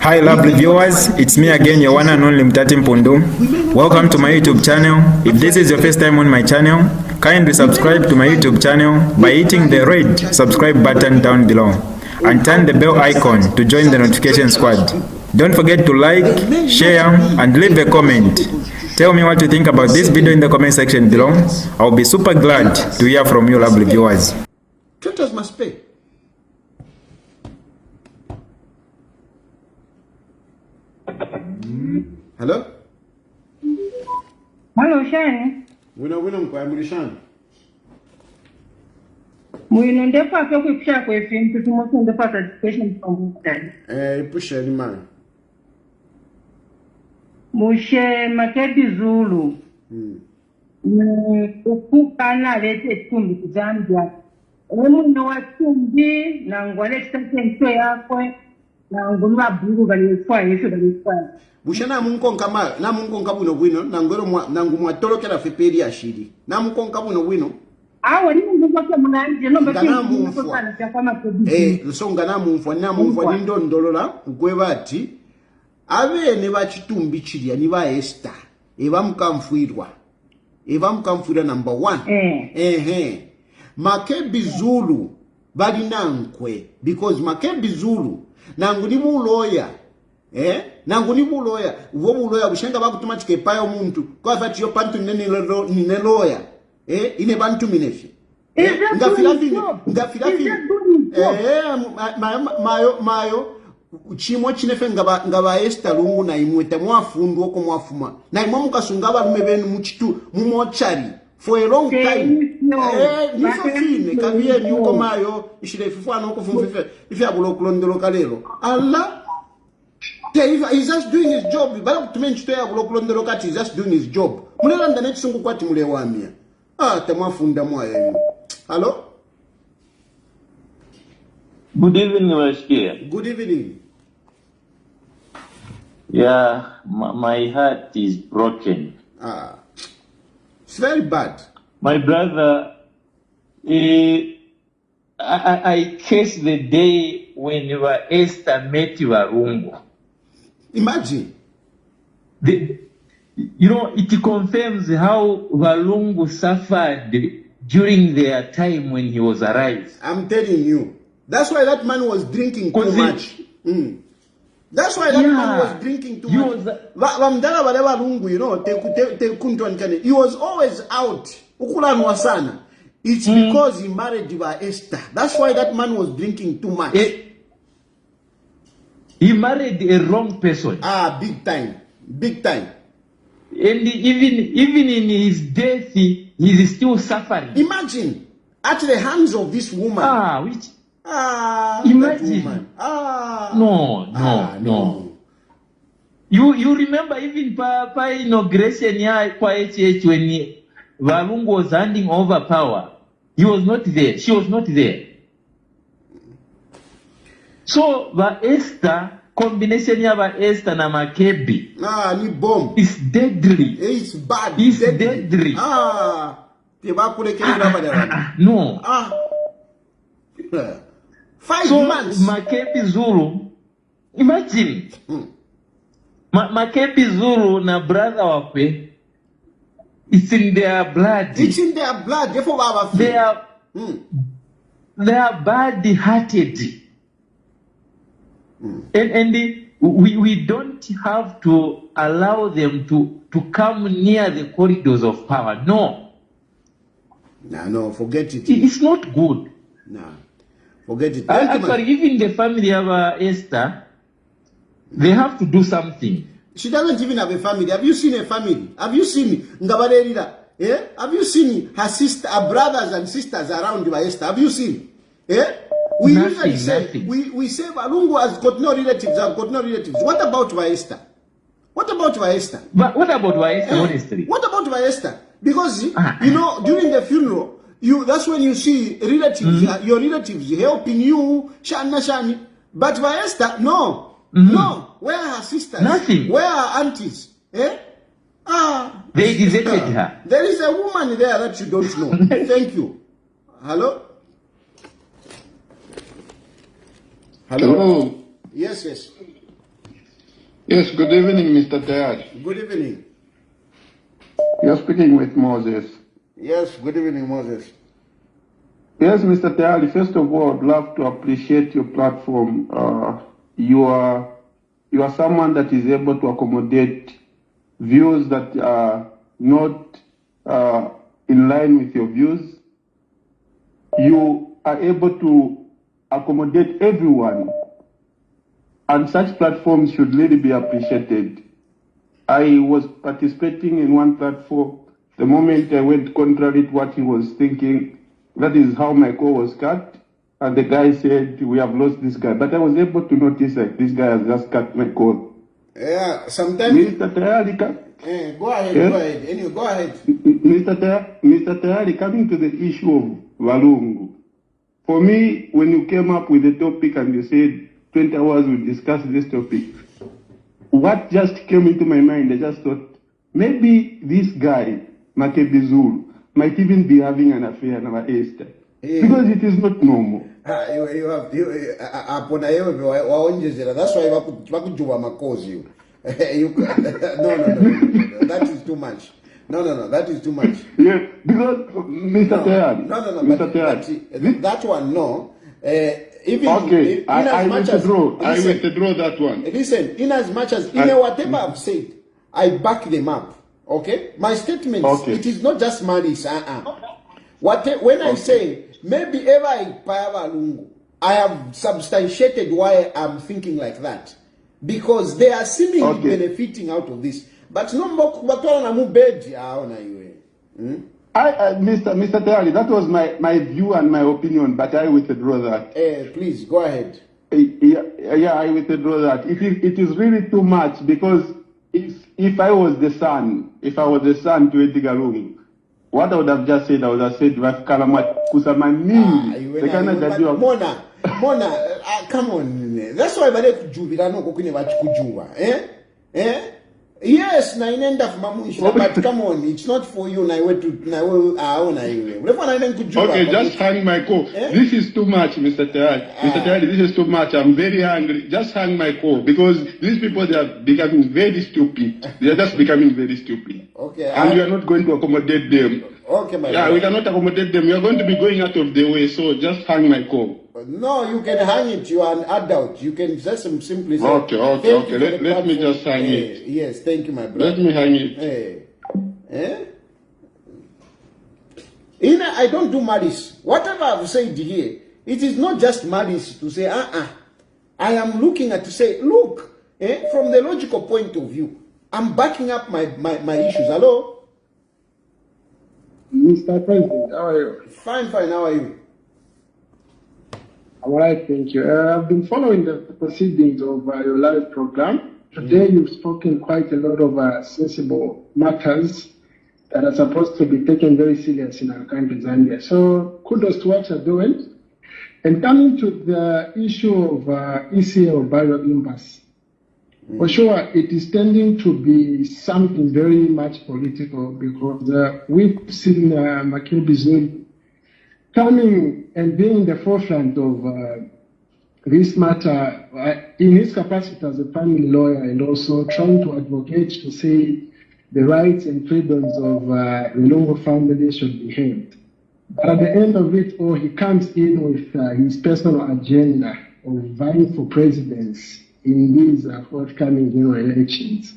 Hi lovely viewers, it's me again, your one and only Mutati Mpundu. Welcome to my YouTube channel. If this is your first time on my channel, kindly subscribe to my YouTube channel by hitting the red subscribe button down below and turn the bell icon to join the notification squad. Don't forget to like, share and leave a comment. Tell me what you think about this video in the comment section below. I'll be super glad to hear from you lovely viewers. Traitors must pay. Hello? Hello, Shani. Wino kwa Shani. Wino ndefa kwa kupisha kwa FM tutumoto ndefa certification from Mutati. Pusha ni man. Mushe Makebi Zulu. Ukukana lete tumbi kuzambia. Muna watumbi na ngwale state nto yakwe na ngulwa buru galifwa yesho galifwa. Busha na munkonka ma na munkonka buno bwino na ngoro na ngumwa tolokera feperi ashiri. Na munkonka buno bwino. Awo ni mungu kwa munanje no bati mufwa. Nsonga na mumfwa nindo ndolola kukweba ati abene bachitumbi chiriya ni ba Esther eba mukamfuirwa number 1 Makebi Zulu bali nankwe because Makebi Zulu nangu ni muloya nangu ni muloya uwo muloya bushenga bakutuma chikepa yo muntu kwa fati yo pantu nine loya ine bantu minefi ngafila mayo chimwe chinefe ngaba Esther Lungu na imwete mwafundu oko mwafuma na imwe mukasunga balume benu muchitu mumochari for a long time niso fine kabiye ni uko mayo ishire fifwana uko fumfife ifi abulo kulondelo kalelo Allah he's just doing his job bala kutume chito ya abulo kulondelo kati he's just doing his job mulela ndane chisungu kwati mule wamia temwafunda mwayo. Hello? Good evening, Mashkia. Good evening. Yeah, my heart is broken. It's very bad. My brother, I curse the day when Esther met Lungu. Imagine. It confirms how Lungu suffered during their time when he was alive. I'm telling you. That's why that man was drinking too much. That's why that man was drinking too much. He was always out. It's because he married by Esther. That's why that man was drinking too much. He married a wrong person. Big time. Big time. And even in his death, he is still suffering. Imagine, at the hands of this woman. Imagine. No. You remember even Papa inauguration kwa HH when Lungu was handing over power. He was not there. She was not there. So Esther combination ya Esther na Makebi. Ni bomb. It's deadly. It's bad. It's deadly. No. 5 months. Makebi Zulu, imagine. Makebi Zulu na brother wakwe, it's in their blood. It's in their blood. Therefore, they are bad-hearted. And we don't have to allow them to come near the corridors of power. No. No, forget it. It's not good. No. Forget it. Actually, even the family of Esther, they have to do something. She doesn't even have a family. Have you seen a family? Have you seen Ngabarerida? Have you seen her sister, her brothers and sisters around by Esther? Have you seen? We usually say, we say Lungu has got no relatives, I've got no relatives. What about Esther? What about Esther? But what about Esther, honestly? What about Esther? Because, during the funeral, that's when you see relatives, your relatives helping you, shani. But Esther, no. No. Where are her sisters? Nothing. Where are her aunties? They deserted her. There is a woman there that you don't know. Thank you. Hello? Hello? Hello. Yes. Yes, good evening, Mr. Tayari. Good evening. You're speaking with Moses. Yes, good evening, Moses. Yes, Mr. Tayari, first of all, I'd love to appreciate your platform. You are someone that is able to accommodate views that are not in line with your views. You are able to accommodate everyone, and such platforms should really be appreciated. I was participating in one platform. The moment I went contrary to what he was thinking, that is how my call was cut. And the guy said, we have lost this guy. But I was able to notice that this guy has just cut my call. Yeah, sometimes... Mr. Tayari, go ahead, yes? Go ahead. Anyway, go ahead. Mr. Tayari, coming to the issue of Lungu. For me, when you came up with the topic and you said 20 hours we'll discuss this topic, what just came into my mind, I just thought, maybe this guy, Makebi Zulu, might even be having an affair with Esther. Because it is not normal. That's why you. No. That is too much. No, that is too much. Yeah, because Mr. Tayari. No, Mr. Tayari. That one, no. Even okay, I withdraw that one. Listen, in as much as whatever I've said, I back them up. Okay, my statements. It is not just malice. When I say maybe ever Edgar Lungu, I have substantiated why I'm thinking like that, because they are seemingly benefiting out of this. But no more. Mr. Tayari, that was my view and my opinion, but I withdraw that. Please go ahead. Yeah, I withdraw that. It is really too much, because if I was the son to Edgar Lungu, what I would have just said, I would have said, Mona, come on. That's why yes, na inenda kumamunisha, but come on, it's not for you. Okay, just hang my call. This is too much, Mr. Tayari. Mr. Tayari, this is too much. I'm very angry. Just hang my call, because these people, they are becoming very stupid. They are just becoming very stupid. Okay. And we are not going to accommodate them. Okay, my we cannot accommodate them. We are going to be going out of the way. So just hang my call. No, you can hang it. You are an adult. You can just simply say, okay. Let me just hang it. Yes, thank you, my brother. Let me hang it. I don't do malice. Whatever I've said here, it is not just malice to say, I am looking at to say, look, from the logical point of view, I'm backing up my issues. Hello? Mr. President, how are you? Fine, how are you? All right, thank you. I've been following the proceedings of your live program. Today you've spoken quite a lot of sensible matters that are supposed to be taken very serious in our country, Zambia. So kudos to what you're doing. And coming to the issue of ECA or Barrio Imbas, for sure it is tending to be something very much political, because we've seen Makebi Zulu coming and being in the forefront of this matter in his capacity as a family lawyer, and also trying to advocate to say the rights and freedoms of the Lungu family should be held. But at the end of it all, he comes in with his personal agenda of vying for presidents in these forthcoming elections.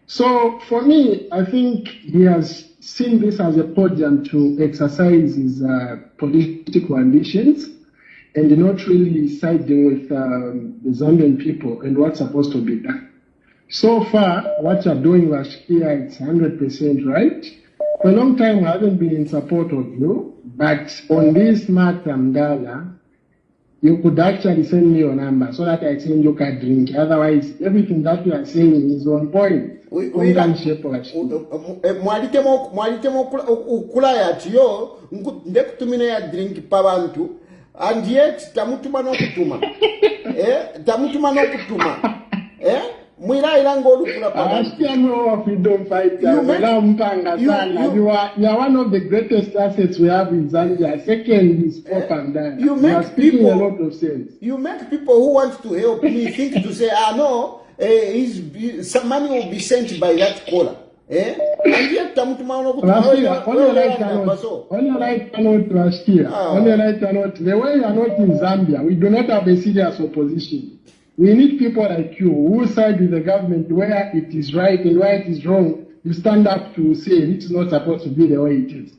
So for me, I think he has seen this as a podium to exercise his political ambitions, and not really siding with the Zambian people and what's supposed to be done. So far, what you're doing, Rashkia, it's 100% right. For a long time, I haven't been in support of you, but on this matter, Mdala, you could actually send me your number so that I send you a drink. Otherwise, everything that you are saying is on point. Mwalitemo ukula yatiyo ndekutumine ya drink pabantu, and yet tamutuma no kutuma. Tamutuma no kutuma. Mwila ilango lukula pabantu. You are one of the greatest assets we have in Zambia. Second is pop and down. You make people a lot of sense. You make people who want to help me think to say, no, some money will be sent by that caller. And yet, only right cannot trust here. Only right cannot. The way you are not in Zambia, we do not have a serious opposition. We need people like you who side with the government where it is right and where it is wrong. You stand up to say it's not supposed to be the way it is.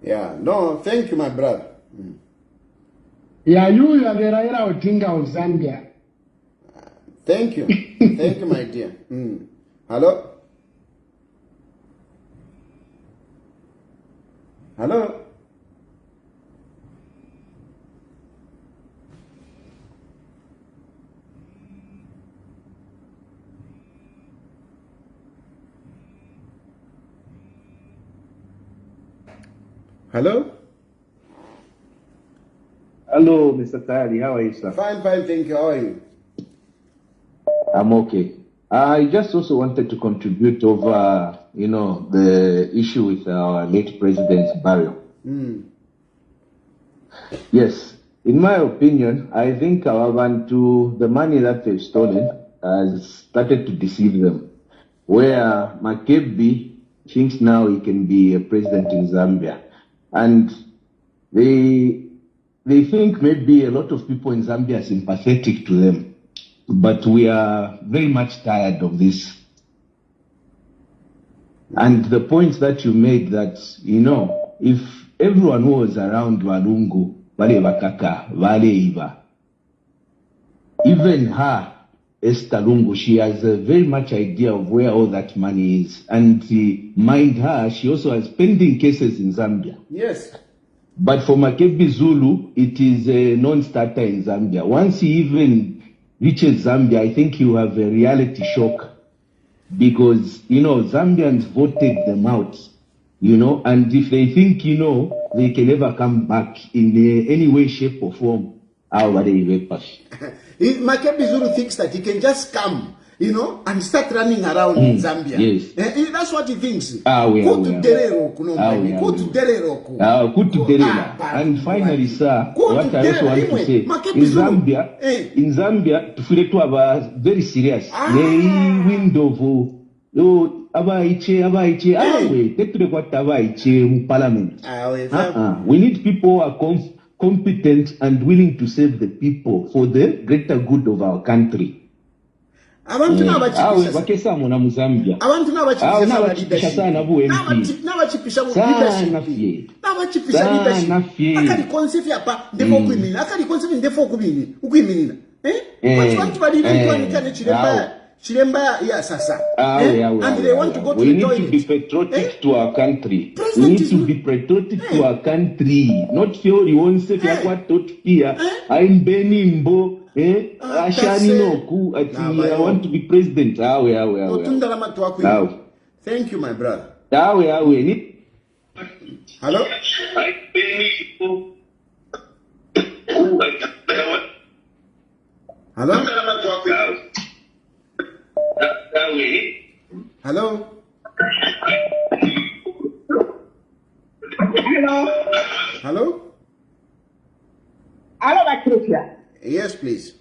Yeah, no, thank you, my brother. Yeah, you are the Raila Odinga of Zambia. Thank you. Thank you, my dear. Hello? Hello? Hello? Hello, Mr. Tali. How are you, sir? Fine, fine, thank you. How are you? I'm okay. I just also wanted to contribute over, the issue with our late president's burial. Yes, in my opinion, I think our Bantu, the money that they've stolen has started to deceive them. Where Makebi thinks now he can be a president in Zambia. And they think maybe a lot of people in Zambia are sympathetic to them. But we are very much tired of this. And the points that you made that, if everyone who was around Walungu, Vale Bakaka, Vale Iva, even her, Esther Lungu, she has a very much idea of where all that money is. And mind her, she also has pending cases in Zambia. Yes. But for Makebi Zulu, it is a non-starter in Zambia. Once he even reaches Zambia, I think he will have a reality shock. Because, Zambians voted them out, and if they think, they can never come back in any way, shape or form, Makebi Zulu thinks that he can just come, and start running around in Zambia. Yes. That's what he thinks. And finally, sir, what I also want to say, in Zambia, to have a very serious window for parliament. We need people who are competent and willing to serve the people for the greater good of our country. Abantu bakesa muna mu Zambia. Abantu n'abachipisha sana bu MP. N'abachipisha mu leadership. N'abachipisha leadership. Akali concept apa ndefo kwimina. Akali concept ndefo ukwiminina. Abantu bali ndikwane chiremba ya sasa. And they want to go to the toilet. We need to be patriotic to our country. We need to be patriotic to our country. Not theory won't say what to here. I'm Benimbo. Ashani Noku, I want to be president. Thank you, my brother. Hello? Hello? Hello? Hello? Hello, Patricia. Yes, please.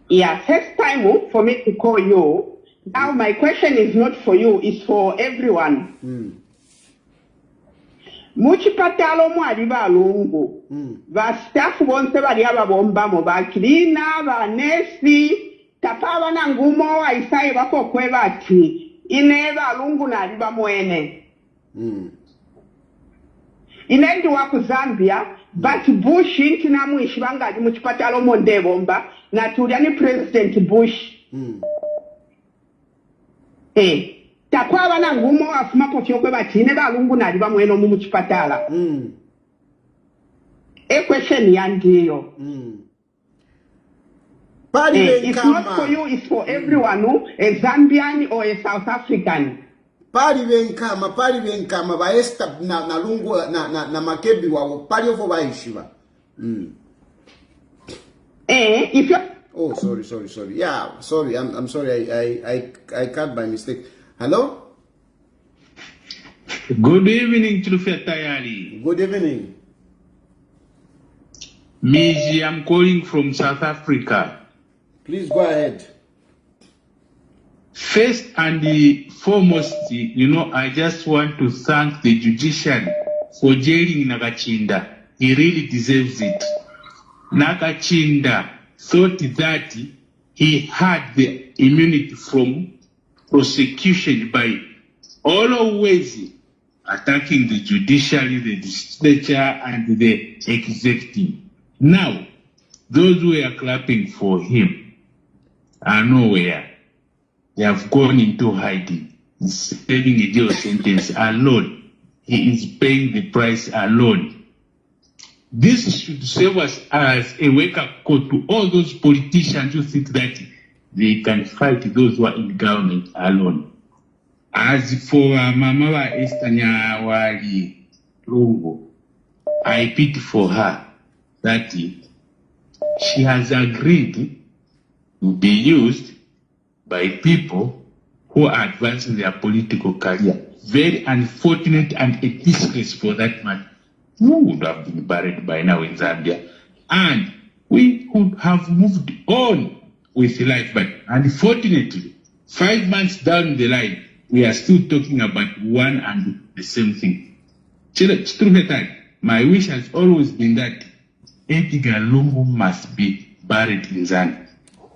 Yeah, first time for me to call you. Now my question is not for you, it's for everyone. Muchipatalo mwali balungu. Va staff bonse bali ababomba mo bakilina ba nesi tapaba na ngumo aisai bako kwebati. Ine balungu na liba mwene. Inendi waku Zambia, but Bush intina mwishi bangali muchipatalo monde bomba na tuliani President Bush. Takwaba na ngumo afuma pofyokwe batine balungu na liba mwene mu muchipatala. Question yandiyo. It's not for you, it's for everyone who a Zambian or a South African. Pali venkama ba Esther na Lungu na Makebi wa pali ofo ba ishiva. If you Oh, sorry. Yeah, sorry. I'm sorry. I cut by mistake. Hello? Good evening, Chilufia Tayari. Good evening. Miji, I'm calling from South Africa. Please go ahead. First and foremost, I just want to thank the judiciary for jailing Nakachinda. He really deserves it. Nakachinda thought that he had the immunity from prosecution by always attacking the judiciary, the legislature, and the executive. Now, those who are clapping for him are nowhere. They have gone into hiding. He's serving a jail sentence alone. He is paying the price alone. This should serve us as a wake-up call to all those politicians who think that they can fight those who are in government alone. As for Mama Esther Lungu, I pity for her that she has agreed to be used by people who are advancing their political career. Very unfortunate and a disgrace for that man. Who would have been buried by now in Zambia? And we could have moved on with life. But unfortunately, 5 months down the line, we are still talking about one and the same thing. My wish has always been that Edgar Lungu must be buried in Zambia.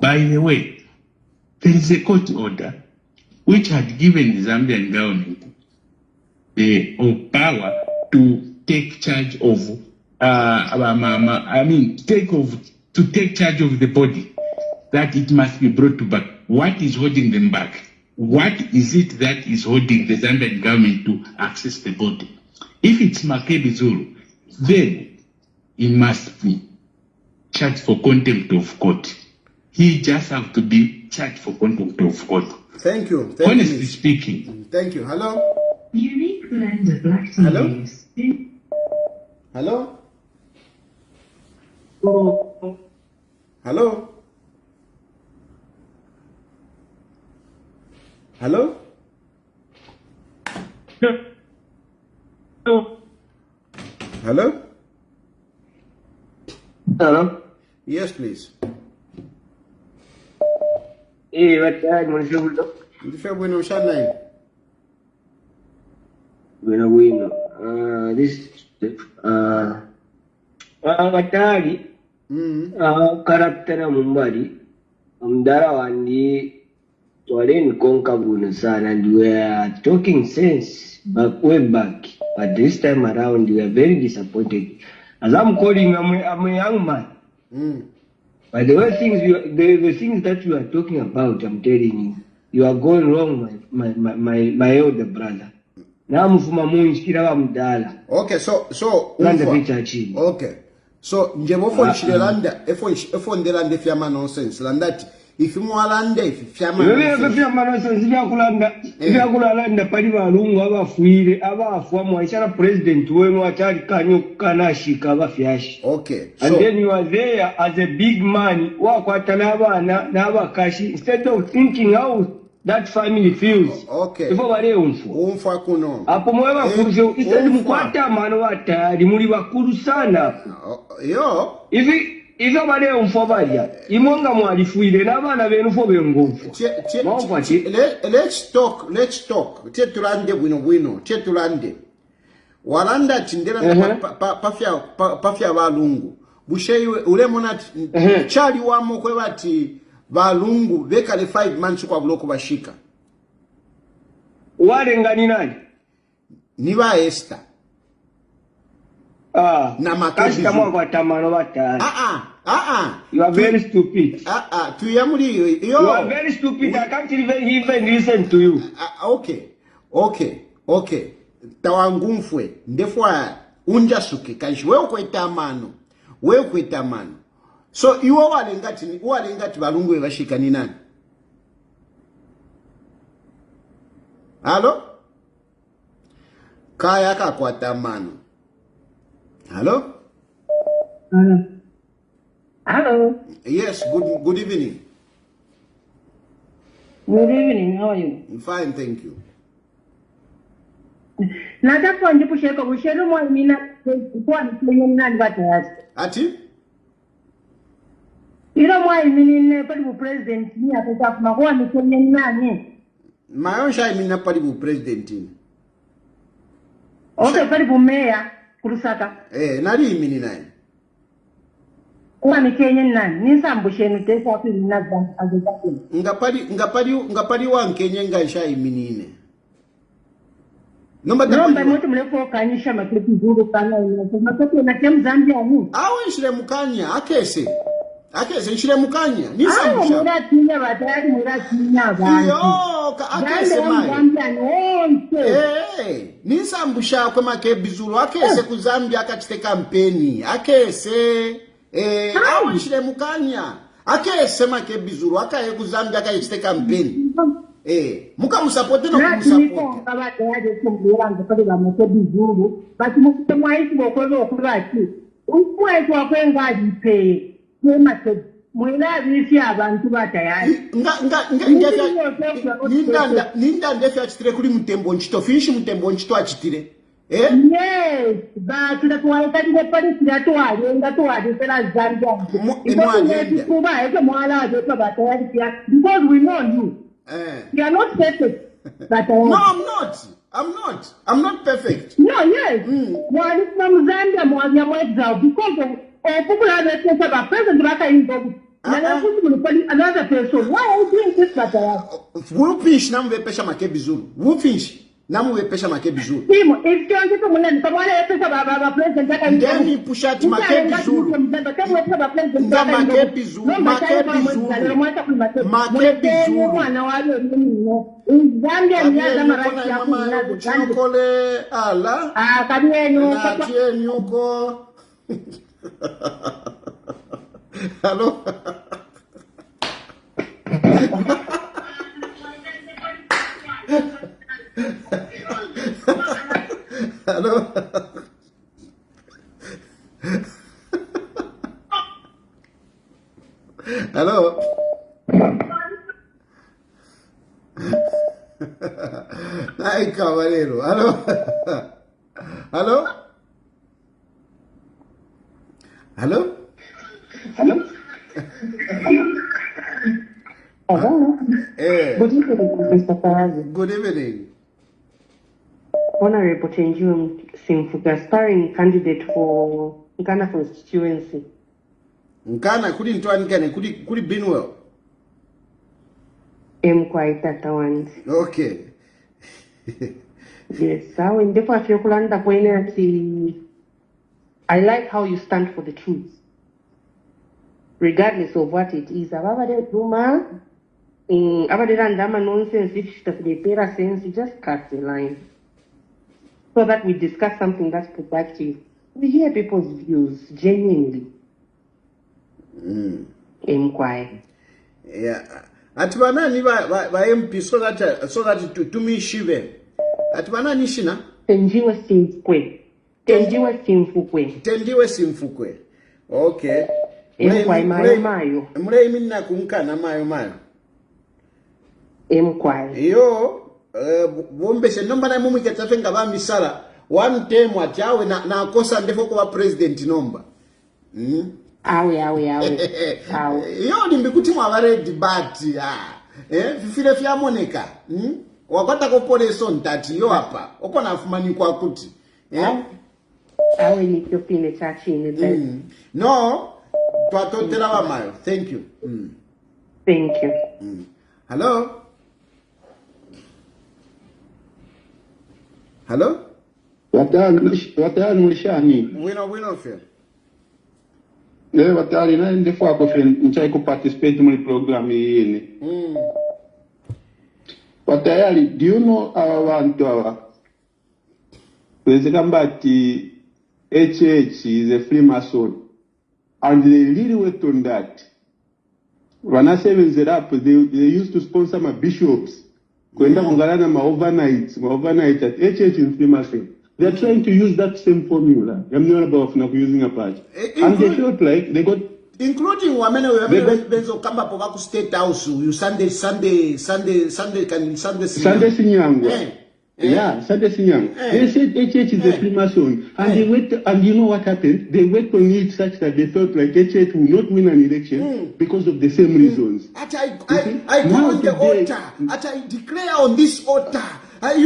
By the way, there is a court order which had given the Zambian government the power to take charge of, to take charge of the body, that it must be brought to back. What is holding them back? What is it that is holding the Zambian government to access the body? If it's Makebi Zulu, then he must be charged for contempt of court. He just have to be charged for contempt of court. Thank you. Honestly speaking. Thank you. Hello? Unique blend of black tea Hello? leaves. Hello? Oh. Hello? Hello? Hello? Hello? Yes, please. Hey, what time? Bueno, Shanai. Bueno. This Watari. Character Mumbari. Dara Wandi. Torin Konkabun San, and we are talking sense way back. But this time around, we are very disappointed. As I'm calling, I'm a young man. But the things that you are talking about, I'm telling you are going wrong, my elder brother. Now, okay, so okay. So njebofo nchilanda efo ndelande fyama nonsense landati if mwalande fyama nonsense ifyakulanda pali balungu abafuire abaafwa mwaishara president wenu achali kanyo kanashika abafyashi. Okay, so and then you are there as a big man wakwata n'abana n'abakashi instead of thinking how that family feels. Okay. Ifo bale umfa kuno. Apo mwe bakuru instead mukwata mano watali muri bakuru sana. Yo. Ifi bale umfa balya. Imonga mwalifuire n'abana benu fo bengofu. Let's talk. Tietulande bwino. Tietulande. Walanda tindela pafya balungu. Busheyiwe ule monati chali wamo kwe bati balungu bekale 5 months kwa buloko bashika. Walenga nani? Ni ba Esther. Na makazi kama kwa tamano batani. You are very stupid. Tuyamuli yo. You are very stupid. I can't even listen to you. Okay. Tawangumfwe ndefwa unjasuke kanshi wewe kweta mano. So iwo walengati balungu bashika ni nani? Hello? Kaya kakwata mano. Hello? Hello. Yes, good evening. Good evening, how are you? I'm fine, thank you. Natapo ndipusheko bushero mwa mina kwa nani batasi. Ati? Ilo mwa iminine pali bu president ni apesa kumakuwa ni kwenye nani? Mayonsha imina pali bu president ni. Oke pali bu mayor kurusaka. Nali imini nani? Kwa ni Kenya nani? Nisambushie nitesa kwa inaza azizaki. Ngapali wa Kenya ngaisha iminine. Nomba mwote mleko kanyisha makepi zuru kana inaza. Makepi na kem Zambia ni. Awe nshile mukanya, akese nshile mukanya. Nisambusha. Mwira tinya batari, mwira tinya bantu. Yo, akese mai. Zambia nonse. Nisambusha kwa makepi zuru, akese kuzambia akachite kampeni. Akese. Awe nshile mukanya. Akese makepi zuru, akaye kuzambia akachite kampeni. Muka musapote no kumusapote. Kaba tayari kumbira ngapali ba makepi zuru. Bati mukute mwaisi bokozo okurati. Umwe kwa kwenga jipe. Mwela bisi abantu batayari. Ninda ndefe achitire kuri mutembo nchito. Finishi mutembo nchito achitire. Yes. Ba tunakuwaita ile pali tunatuwali. Ngatuwali tena Zambia. Because kuba eke mwala ajoto batayari pia. Because we know you. You are not perfect. No, I'm not perfect. No, yes. Mwali from Zambia mwali mwezao. Because people are not saying about President Raka in Bogu. Another person. Why are you doing this, Bataya? Wupish namu wepesha makebi zuru. Wupish namu wepesha makebi zuru. Timo, if you want to come in, come on, wepesha baba President Raka in Bogu. Ndeni pushati makebi zuru. Nga makebi zuru. Makebi zuru. Makebi zuru. Zambia ni ya zama raki ya kuminazi. Uchukole ala. Kabienyu. Natienyu ko. Hello? Hello? Hello? Ay, caballero. Hello? Hello? Hello? Hello? Hello? Good evening, Mr. Farazi. Good evening. Honorable Chenjum Simfuga, aspiring candidate for Ghana constituency. Nkana kuli ntwa nkane kuli Binwell. Quite that one. Okay. Yes, so in the past you I like how you stand for the truth. Regardless of what it is. Abade Duma abade randama nonsense if the pera sense, you just cut the line. So that we discuss something that's productive. We hear people's views genuinely. Inquire. Yeah. Atbanani ba MP so that to me shive. Atbanani shina? Tenjiwe Simfukwe. Okay. Mayo. Mule imina kumkana mayo. Yo, bombe se nomba na mumu ketafenga ba misala. One time watiawe na kosa ndefo kwa president nomba. Awe. Yo nimbikuti mwavare debate fifile fya moneka. Wakata kopole son tati yo hapa. Opo na afumani kwa kuti. Awe ni kyopine chachini. No, twatotela wa mayo. Thank you. Thank you. Hello? Hello? Watayari mulishani. Wino feel. Watayari na ndefo ako nchai kuparticipate muli program yini. Watayari, do you know our bantu awa? Kwezekambati HH is a Freemason. And they really worked on that. When I say it up, they used to sponsor my bishops. Kwenda kungalana ma overnight at HH in Freemason. They are trying to use that same formula. I'm not about not using a patch. And they felt like they got... Including women who have benzo kamba po ku state house. You Sunday Sunday Sinyango. Yeah, Sunday Sinyang. They said HH is a Freemason. And they wait, and you know what happened? They wait on it such that they felt like HH will not win an election because of the same reasons. I go on the altar. I declare on this altar. Whatever.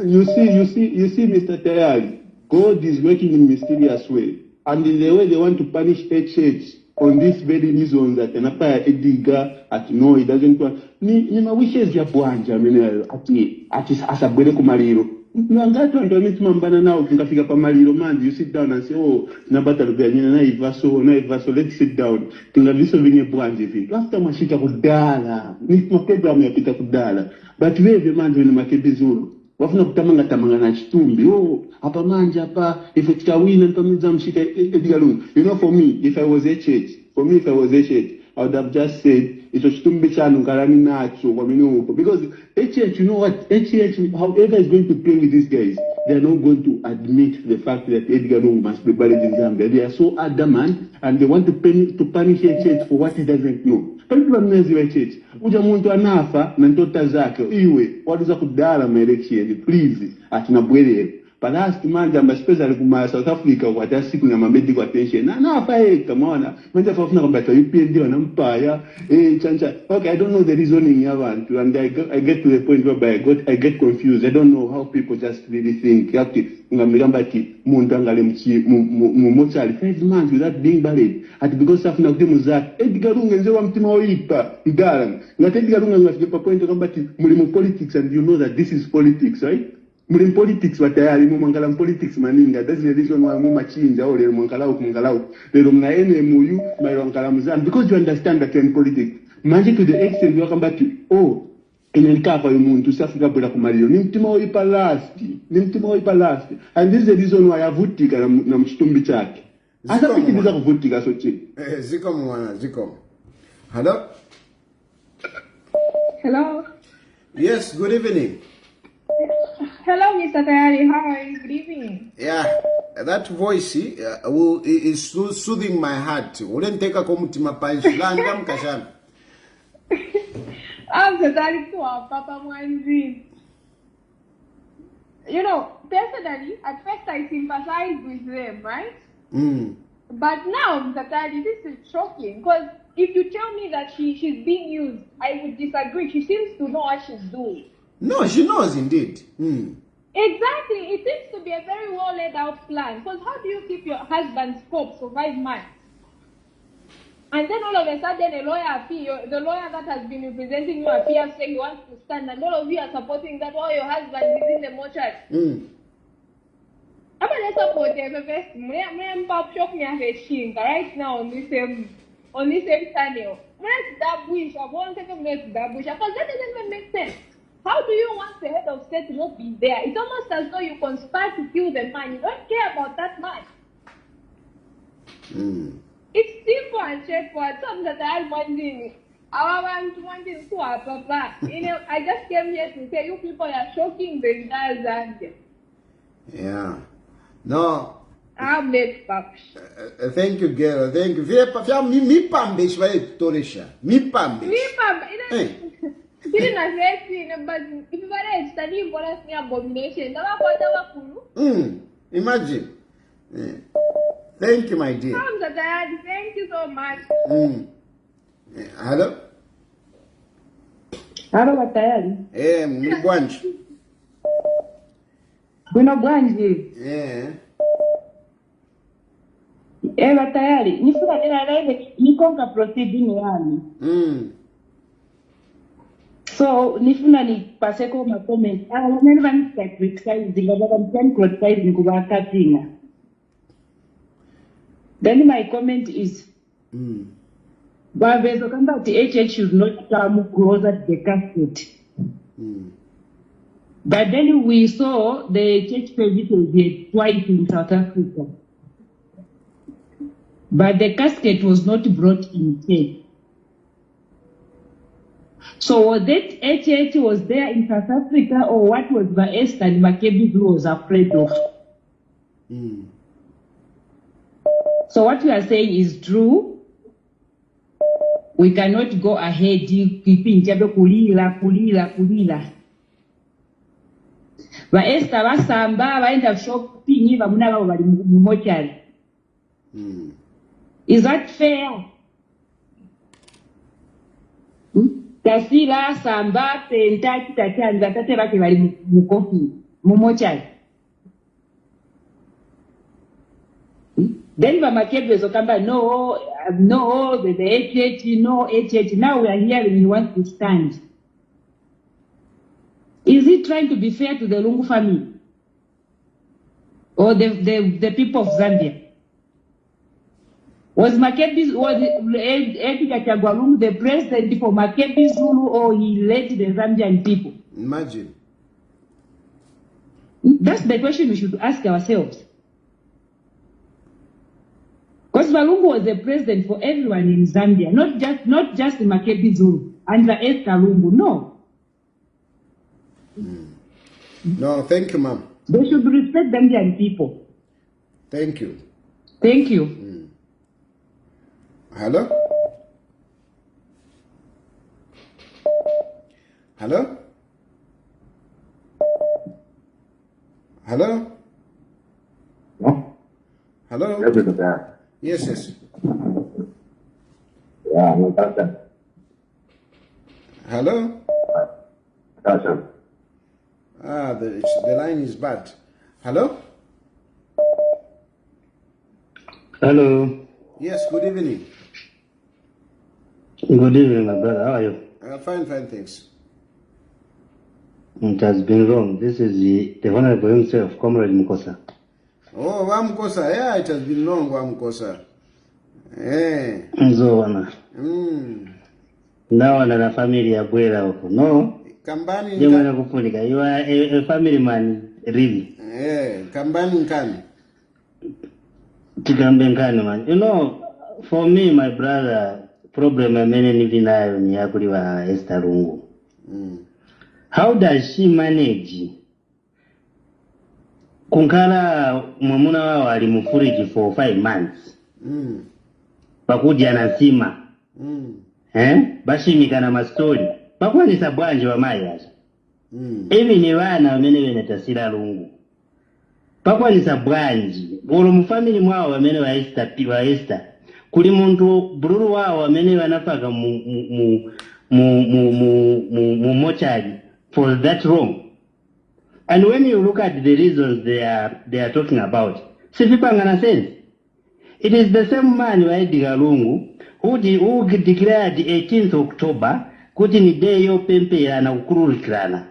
You see, Mr. Tayari, God is working in mysterious way. And in the way they want to punish HH on this very reason that anapa Edgar at no, he doesn't want. Ni wishes ya bwanja menelo ati asabwele kumaliro. Ngatu ndo tumambana nao tukafika pa maliro man, you sit down and say, oh, nabata lubya na ivaso, let's sit down. Tungaviso vinye bwanje vitu. After mashika kudala, ni program ya pita kudala. But wewe manje ni makebizuru. Wafuna kutamanga tamanga na chitumbi. Oh, hapa manja hapa if tutawina ntamza mshika Edgar Lungu. You know, for me, if I was HH, I would have just said it's a chitumbi chanu karani nacho kwa minuko. Because HH, you know what? HH, however is going to play with these guys, they are not going to admit the fact that Edgar Lungu must be buried in Zambia. They are so adamant and they want to punish HH for what he doesn't know. People mnezi wa HH. Uja muntu anafa na ntota zake. Iwe, watuza kudala maelection. Please, atina bwele. Palast manja especially kuma South Africa kwa siku na medical attention. Na anafa kamaona. Manja fafuna kwamba UPND wanampaya. Chancha. Okay, I don't know the reasoning yabantu and I get to the point where I get confused. I don't know how people just really think. Yaki ngamigamba ki muntu angale mumochali 5 months without being buried. Ati because safuna kutimu zake. Edgar Lungu nzewa mtima oipa. Igala. Ngati Edgar Lungu ngafika point kwamba ti mulimu politics and you know that this is politics, right? Mulimu politics watayari mumangala politics maninga. That's the reason why mumachinja or mungalau. Lero mna NMU mairo ngala muzan because you understand that you're in politics. Manje to the extent you kwamba ti oh inelikafa umuntu safika bula kumalio ni mtima oipa last. And this is the reason why avutika na mchitumbi chake. Asa pikiriza kuvutika sochi. Ziko mwana, ziko. Hello? Hello. Yes, good evening. Hello, Mr. Tayari. How are you? Good evening. Yeah, that voice is soothing my heart. Wouldn't take a komutima paish langa mkashana. I'm Tayari to our Papa Mwanzi. You know, personally, at first I sympathized with them, right? But now, Mr. Tayari, this is shocking because if you tell me that she's being used, I would disagree. She seems to know what she's doing. No, she knows indeed. Exactly. It seems to be a very well laid out plan. Because how do you keep your husband's corpse for 5 months? And then all of a sudden the lawyer that has been representing you appears saying he wants to stand and all of you are supporting that while your husband is in the mortuary. I'm support right now on this same channel. Let's dabush. I want to let's dabush. Because that doesn't even make sense. How do you want the head of state to not be there? It's almost as though you conspire to kill the man. You don't care about that man. It's simple and straightforward. Something that I'm wondering. I just came here to say you people are shocking the entire Zambia. Yeah. No. I'll make paps. Thank you, girl. Thank you. Mi pambe shwaye toresha. Mi pambe. Kili na sesi but if you are studying for us ni abomination. Imagine. Thank you, my dear. Thank you so much. Hello? Hello, Batayari. Mbwanji. Bwino bwanji. Batayari. Nifuna nina live nikonga proceeding yani. So, nifuna ni paseko ma comment. Whenever I start criticizing, I'm criticizing kuba katinga. Then my comment is, Babezo kamba the HH should not come closer to the casket. But then we saw the church services here twice in South Africa. But the casket was not brought in church. So that HH was there in South Africa, or what was Esther Lungu was afraid of? So what you are saying is true. we cannot go ahead keeping chabe kulila. Ba Esther basamba baenda shopping bamuna babo bali mu mochari. Is that fair? Tasila samba penta kitatanda tate bake bali mu coffee mu mochari. Then Makebe's Okamba, no, the HH, no, HH. Now we are hearing he wants to stand. Is he trying to be fair to the Lungu family? Or the people of Zambia? Was Edgar Lungu the president for Makebe's Zulu, or he led the Zambian people? Imagine. That's the question we should ask ourselves. Because Lungu was the president for everyone in Zambia, not just Makebi Zulu and the Esther Lungu. No. No, thank you, ma'am. They should respect Zambian people. Thank you. Thank you. Hello? Hello? Hello? Hello? Yes. Yeah, no problem. Hello? Gotcha. The line is bad. Hello? Hello. Yes, good evening. Good evening, my brother. How are you? Fine, thanks. It has been wrong. This is the Honorable himself, Comrade Mukosa. Oh, Wamkosa. Yeah, it has been long, Wamkosa. Eh. Nzowana. Now na family ya bwela huko. No. Kambani. Jema kufunika. You are a family man, really. Kambani nkani. Tikambe nkani, man. You know, for me, my brother, problem amene nilinayo ni yakuli wa Esther Lungu. How does she manage kunkala mwamuna wao alimufuriji for 5 months? Pakuja anasima. Bashimikana mastori. Pakuwa ni sabwanje wa mayaza. Hivi ni wana wamene wene tasila Lungu. Pakuwa ni sabwanji. Ulu mfamili mwao wamene wa Esther. Kuli muntu bururu wao wamene wanafaka mu mochari for that wrong. And when you look at the reasons they are talking about, sifipangana sense. It is the same man wa Edgar Lungu who declared 18th October kuti ni day yo pempera na kukurukirana.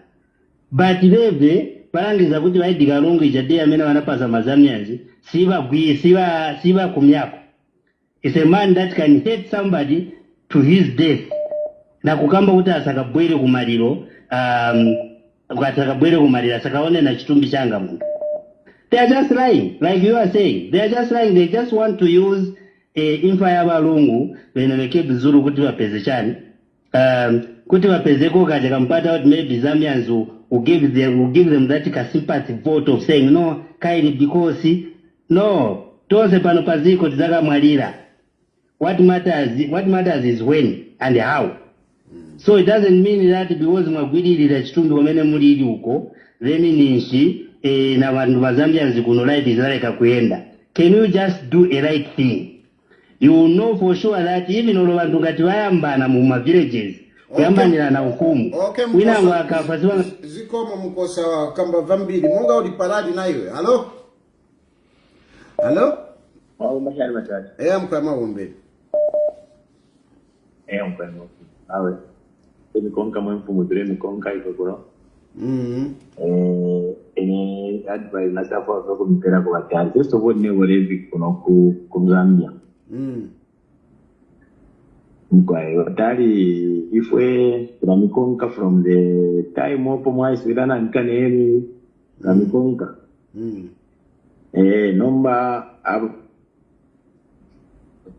But leve barangiza kuti wa Edgar Lungu ijade amene wanapasa mazambians siba kumyako. It's a man that can hate somebody to his death. Na kukamba kuti asakabwere kumaliro asakabwere kumaliro asakaone na chitumbi changa mungu. They are just lying, like you are saying. They are just lying. They just want to use imfa ya Lungu weneleke bizuru kuti wapeze chani. Kuti wapeze koka jakampata out maybe Zambians will give them that sympathy vote of saying no, kairi because no, tose pano paziko tizaka mwalira. What matters is when and how. So it doesn't mean that because mwagwirira chitumbi wamene mulili uko, then ninshi na vandu va Zambians kuno life is like kuenda. Can you just do a right thing? You will know for sure that even olo vandu ngati vayambana mu villages, kuyambanira na hukumu. Wina wakafasiwa zikomo Mukosa wa kamba vambiri. Munga uli paradi na iwe. Hello? Hello? Mashari Mutati. Mkwama umbe. Mkwama. Awe. Nikonka mfumo dure nikonka ikokoro. Any advice na safa kwa mpira kwa tayari. First of all ne walevi kuno ku Zambia. Mkwayo tari ifwe tunamikonka from the time opo mwais vidana nkane hemi tunamikonka. Nomba abu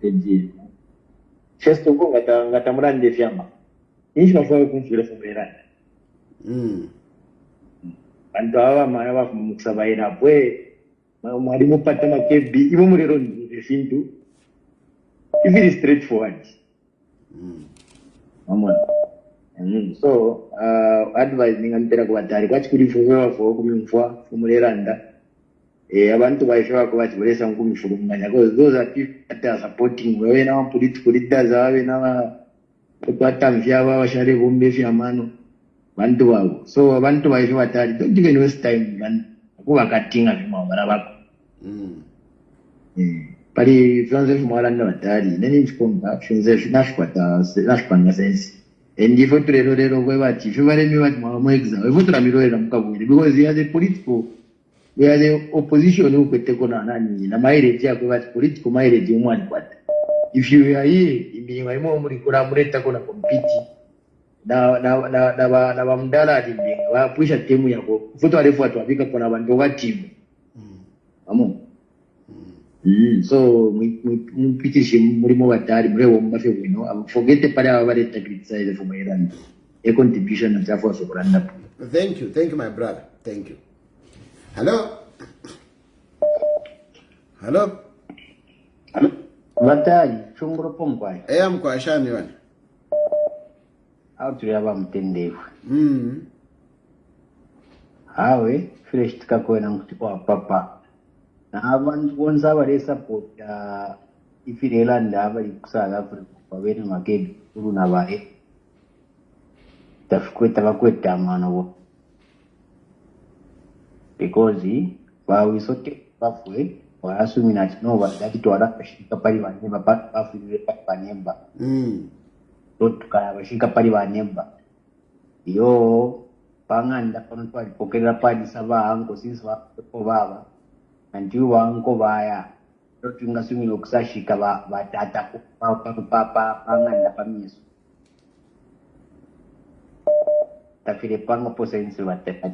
teji. First of all ngata murande fiamba. Nishi mafua kumfira fumerani. Bantu hawa mana bakusabaira pwe mwalimu pata makebi ibo mulero ndefintu. If it is straightforward. So advising antera kuvatari kwachikurifuwa for kumimfwa fumuleranda abantu baishoka kuvachibolesa nkumifulumanya because those are people that are supporting wewe na political leaders wawe na kwatamvya vashare bombe vyamano bantu wavo. So abantu baisho vatari don't even waste time man kuvakatinga zvimawara vako pari zvanze zvimawalanda vatari neni chikomba zvinze nashikwanga sense and if you rero kwevati if varemi vati mama exam if utiramirorera mukavuri because we are the political we are the opposition ukwete kona nani na mileage yako vati political mileage umwani kwata if you are here imi waimo muri kura mureta kona compete na vamudala ati mbinga vapusha timu yako futo arefu watu wapika kona vantu wa timu so mupitishi murimo vatari murewo mubafe wino forget pale avareta criticize for my land a contribution na chafu sokuranda. Thank you my brother, thank you. Hello vatari chunguro pomkwai mkwashani wani au tuyava mtendevu hawe fresh tikakwena mkutiko papa na abantu bonza bari support ifirelanda abari kusala Africa babene makebi uruna bae tafukweta bakweta mano bo because bawisote bafwe wasumi na chinova dati twara kashika pali banemba bafire panemba tukaya bashika pali banemba yo panganda pano twalipokera pali saba ango sisi ko baba antu wango baya totunga sumino kusashika batata papa panganda pamiso tafire panga posensi batata.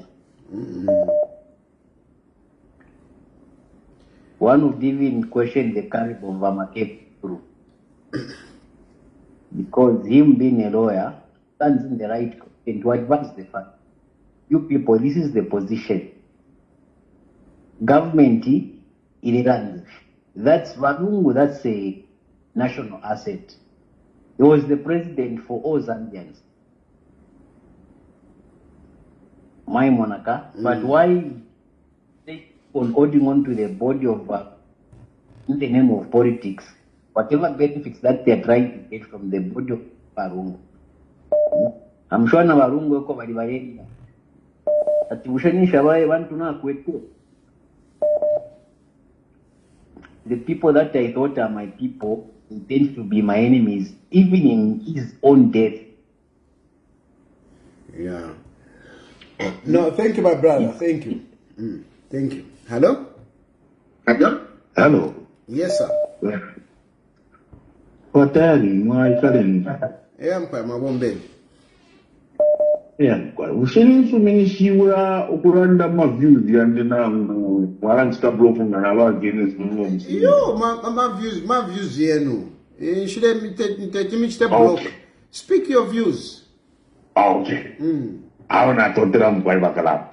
One would even question the caliber of Makebi group because him being a lawyer stands in the right and to advance the fact. You people, this is the position. Government, it runs. That's Lungu, that's a national asset. He was the president for all Zambians. My monarch, but why they on holding on to the body of in the name of politics, whatever benefits that they are trying to get from the body of Varungu. I'm sure Varungu ko bali bareni. Atibushani shabaye bantu na kwetu. The people that I thought are my people intend to be my enemies, even in his own death. Yeah. No, thank you, my brother. Thank you. Thank you. Hello? Hello. Yes, sir. Watari, mwaikalen. Mpa mabombe. Kwa ushenenso menishiwa okuranda views yande na mwaranchika bloku ngana against me. Yo, my views yenu. Shile mite block. Speak your views. Okay. Aona totera mkwai bakala.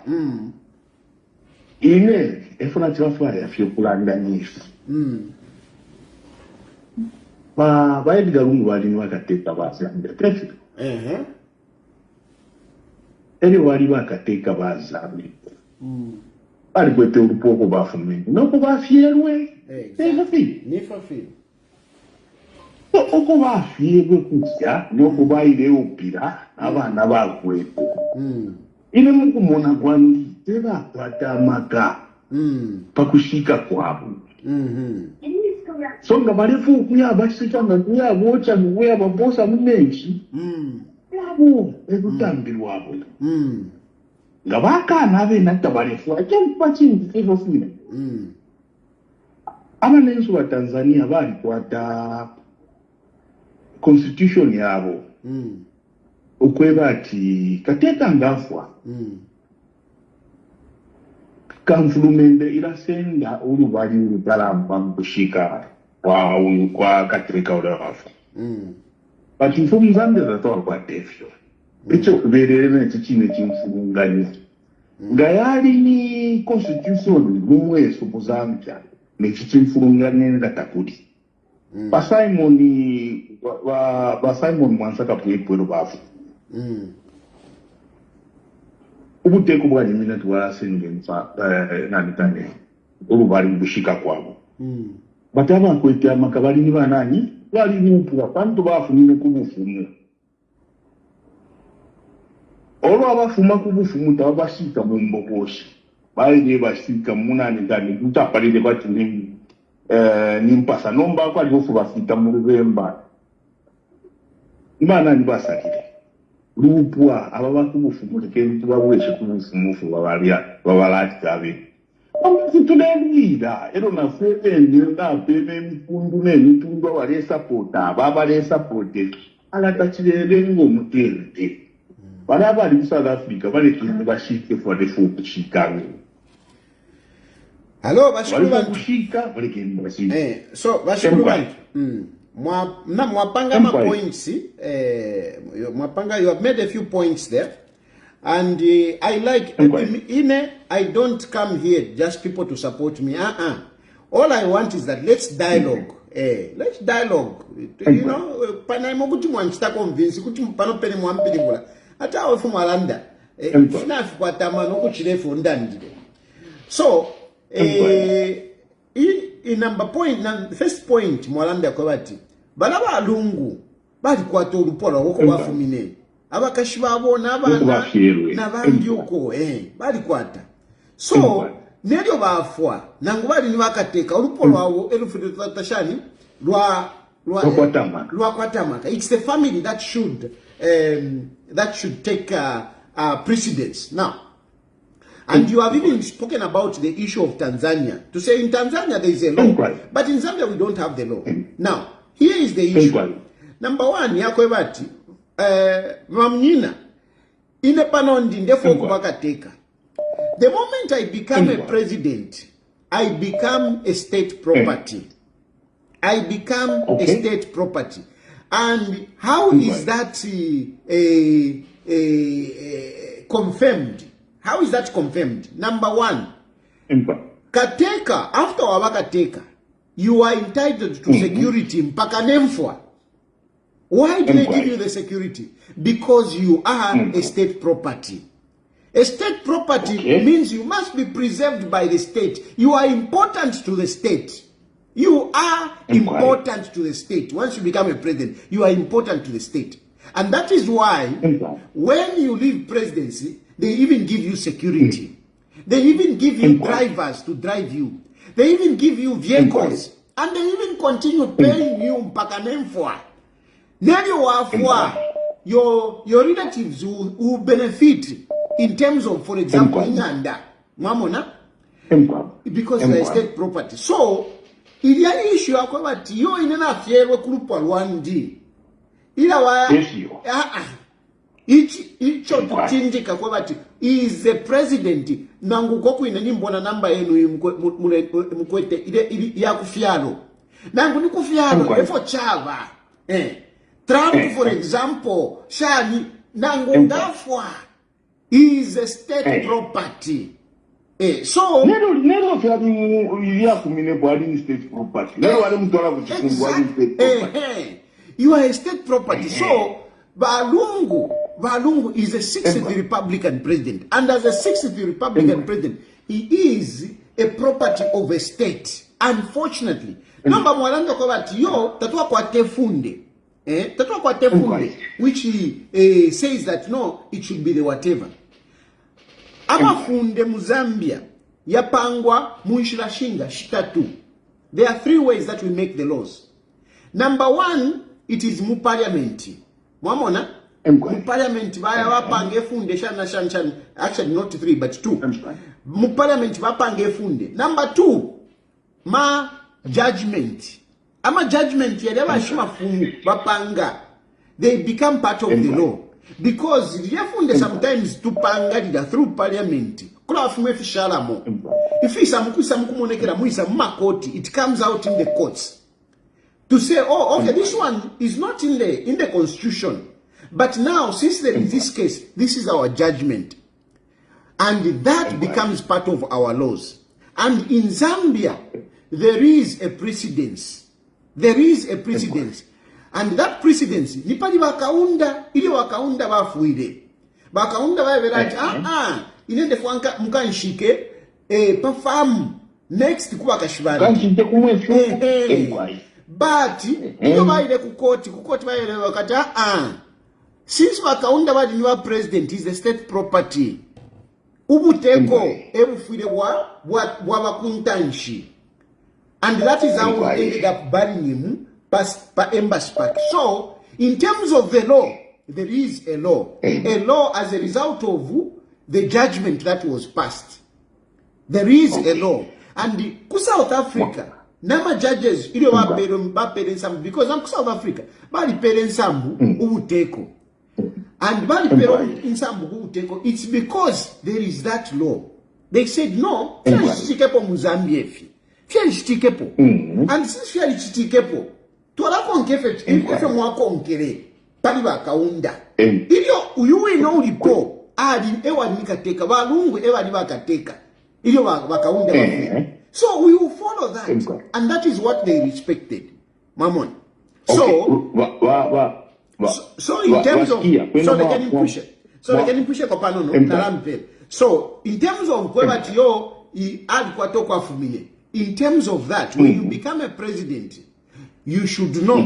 Ine efuna chafari afyo kulanda nisi. Ba Edgar Lungu wali wakateka basi ambetefi. Eri wali wakateka basi ambe. Bali kwete urupoko bafumeni. Noko bafierwe. Nifafi. Oko bafierwe kusya, noko baile upira abana bakwete. Ine mukumona kwandi teba kwatamaka pakushika kwabo. So nga balefu kuya bashika nga kuya wocha kuya babosa munenchi yabo ekutambirwa abo nga bakana be natabalefu akyampa kintu ezo fine amanenso wa Tanzania bali kwata constitution yabo okweba ati kateka ngafwa kanfulumende irasenda ulubali utalamba mkushika kwa katrika ulawafa but mfumu Zambia zatoa kwa tefyo icho kuberere chine chimfulungani ngayali ni constitution mumweso mu Zambia nechimfulungani ndatakudi ba Simon mwansaka pwepwelo bafu ubuteko bwa nyimina tuwarasengenza nanitane olubali bushika kwabo bataba kwete amakabali ni banani bali mpura bantu bafunire kubufumu olwo abafuma kubufumu tabashika mu mbogoshi baye bashika munani tani tutapalire bati nimpasa nomba kwa lifu bafita mu Lubemba imana ni basakire lupwa ababa kubufumu tekentu babweshe kubufumu babalati kabe Tunelida, ero na fete na peme Mpundu Mpundu wale supporta, baba le supporte. Ala tachile ngo mutende. Bana li South Africa, bale kintu bashike for the foot Chicago. Hello, bashikuru bashika, bale kintu bashike. So bashikuru bantu. Mwapanga ma points, mwapanga, you have made a few points there. And I like, I don't come here just people to support me. All I want is that let's dialogue. Let's dialogue. You know, panaimo kuti mwanchita convince kuti pano pene mwampiri bula. Ata ofu malanda. Finafi kwa tamano kuchirefu ndandide. So, in number point, first point mwalanda kwa bati. Balaba Lungu, bali kwa to lupola woko wafumine. Abakashi babona abana nabandi uko bali kwata so nelyo bafwa nangu bali ni bakateka olupo lwawo elufutashani lwa kwatamaka. It's the family that should take precedence now. And you have even spoken about the issue of Tanzania to say in Tanzania there is a law, but in Zambia we don't have the law. Now here is the issue. Number one, yakwebati mamnina ine panondi ndefo kubakateka. The moment I become a president, I become a state property. I become a state property. And how is that confirmed? How is that confirmed? Number one, kateka, after wabakateka, you are entitled to security mpaka nemfwa. Why do they give you the security? Because you are a state property. A state property means you must be preserved by the state. You are important to the state. You are important to the state. Once you become a president, you are important to the state. And that is why when you leave presidency, they even give you security. They even give you drivers to drive you. They even give you vehicles. And they even continue paying you mpaka nemfwa. Your relatives who benefit in terms of, for example, Nyanda, Mamona, because they are state property. So, il y a an issue about you in an affair with group 1D. Each of the change is the president. Nangu koku inanimbona namba yenu mkwete ya kufialo. Nangu ni kufialo, efo chava. Trump, for example, Shani Nangongafwa is a state property. So Nero state property. You are a state property. So Lungu is a 60th Republican president. And as a 60th Republican president, he is a property of a state. Unfortunately. Number mwalanda kwa bati yo tatua kwa tefunde. Which he says that no, it should be the whatever. Amafunde Muzambia yapangwa munshirashinga shitatu. There are 3 ways that we make the laws. Number 1, it is mu parliament. Mwamona? Mu parliament baya wapange funde shana shan. Actually not 3 but 2. Mu parliament wapange funde. Number 2, ma judgment. Ama judgment yalewa shima fumu bapanga. They become part of the law. Because yafunde sometimes tupanga through parliament. Kula fumu fishala mo. If isamu kumonekera muisa makoti, it comes out in the courts. To say, oh, okay, this one is not in the constitution. But now, since there is this case, this is our judgment. And that becomes part of our laws. And in Zambia, there is a precedence. There is a precedence. And that precedence, nipali wakaunda, ili wakaunda wafuide. Wakaunda waverati, inende fuanka mkanshike, perform next kuwa kashibari. Kanshike kumwefu. But, iyo waile kukoti waile wakati, since wakaunda wadi niwa president is the state property. Ubuteko, ebufuide wa wakuntanshi. And that is how we ended up burying him per embassy park. So, in terms of the law, there is a law. A law as a result of the judgment that was passed. There is a law. And South Africa, nama judges, because I'm South Africa, bali perensambu ubuteko. And bali perensambu ubuteko, it's because there is that law. They said, no, fiashitikepo Muzambiefi. Fiashitikepo. And since fiashitikepo, tuwala konkefe mwako onkere, pali wakaunda. Ilio uyuwe no lipo, ewa nikateka, walungu ewa nikateka. Ilio wakaunda wafi. So we will follow that. And that is what they respected. Mamon. So, so in terms of, so they can push it. So they can push it kwa panono, narampe. So, in terms of kweba tiyo, kwa tokwa fumile. In terms of that, when you become a president, you should know,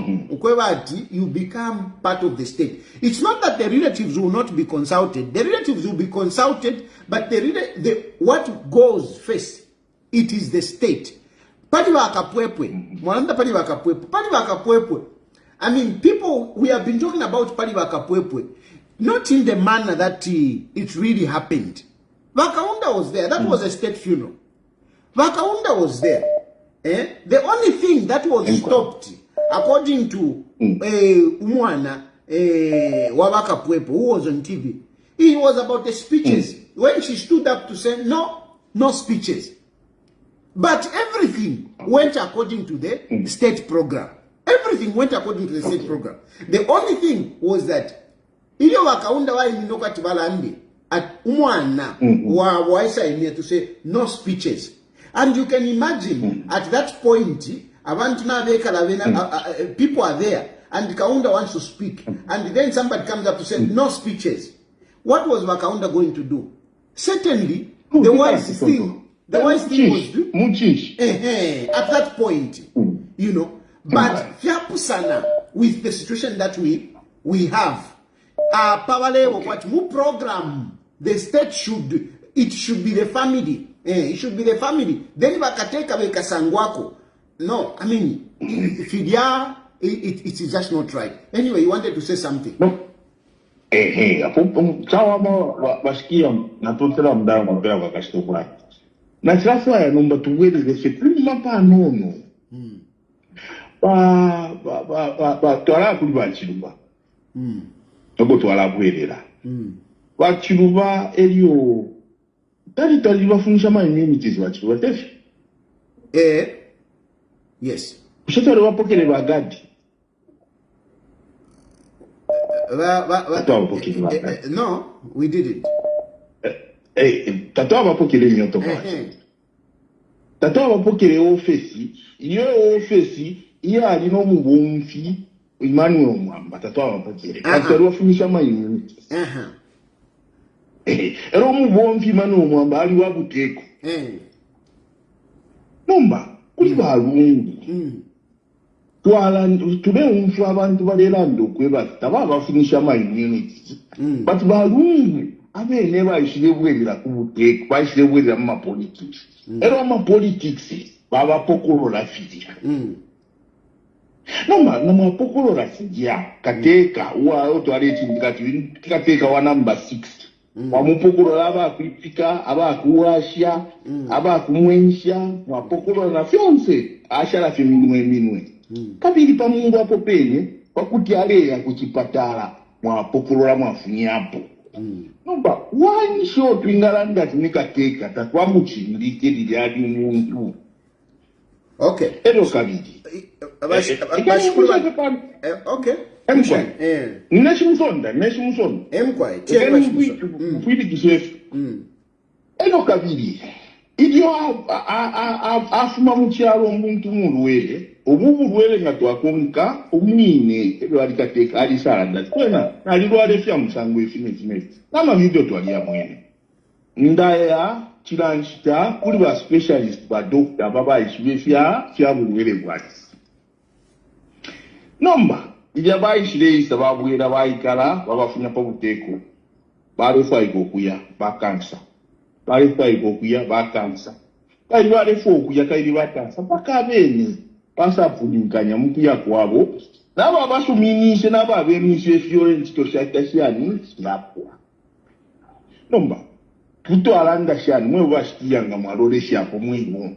you become part of the state. It's not that the relatives will not be consulted. The relatives will be consulted, but what goes first, it is the state. I mean, people, we have been talking about Paliwakapwepwe, not in the manner that it really happened. Wakaunda was there. That was a state funeral. Wakaunda was there. The only thing that was stopped, according to Umwana Wabakapwepo, who was on TV, it was about the speeches. When she stood up to say, no speeches. But everything went according to the state program. Everything went according to the state program. The only thing was that, Ilio Wakaunda wa iminoka tibalandi, at Umwana wa Isa to say, no speeches. And you can imagine, at that point, people are there, and Kaunda wants to speak, and then somebody comes up to say, no speeches. What was Wakaunda going to do? Certainly, the wise thing was to, at that point, you know, but Fiapusana, with the situation that we have, what mu program, the state should be the family. It should be the family. Then wakateka wekasangwako. No, I mean, fidia, it is just not right. Anyway, you wanted to say something. No. Wasikia natotela mdao mapea wakashitokula. Na sasa ya nomba tuwele zese prima pa nono. Tuwala kuliba chiluba. Togo tuwala kuelera. Wachiluba elio Tali wafunisha ma immunities wachiluba tefi. Yes. Ushatari wapokele bagadi. No, we didn't. Tatoa wapokele nyoto kwa. Tatoa wapokele ofesi. Iyo ofesi, iya alino mbumfi, Emmanuel Mwamba. Tatoa wapokele. Tatoa wafunisha ma immunities. Ero mbumfi Emmanuel Mwamba ali wabuteko. Nomba, kuli balungu. Tube umfu abantu balelando kweba taba bafunisha ma immunities. But balungu abene bayishilebwelera kubuteko, bayishilebwelera mu politics. Ero ma politics baba pokolo la fidia. Nomba na ma pokolo la fidia kateka wa otwaleti ndikati kateka wa number 6. Wamupokolo laba kuipika aba kuwasha aba kumwensha wapokolo na fionse ashala minwe. Kabili pa mungu hapo penye wakuti alea kuchipatala mwapokolola mwafunyapo. Nomba wani shotu ingalanda tunikateka tatwamu chindike liliadi umuntu. Okay. Edo kabili. Okay. Neshimusonda. Emkwai. Mfidi kisefu. Edo kabili. Idio afuma mchiaro muntu muluwele. obubulwele nga twakonka omwine ebwalikateka alisala twena nalilwale fya musango efine n'amavideo twalya mwene ndaya kiranchita kuli ba specialist ba doctor baba isibefya fya bulwele bwati nomba ija bayishire isababwera bayikala babafunya pa buteko balefa ikokuya ba cancer balefa ikokuya ba cancer kali balefa okuya kali ba cancer paka bene pasapudikanya mukuya kwabo nabo abasuminishe nabo abemishe fiorenti to shakashani lapwa nomba tutwalanda shani mwe bashikiyanga mwalole shapo mwibo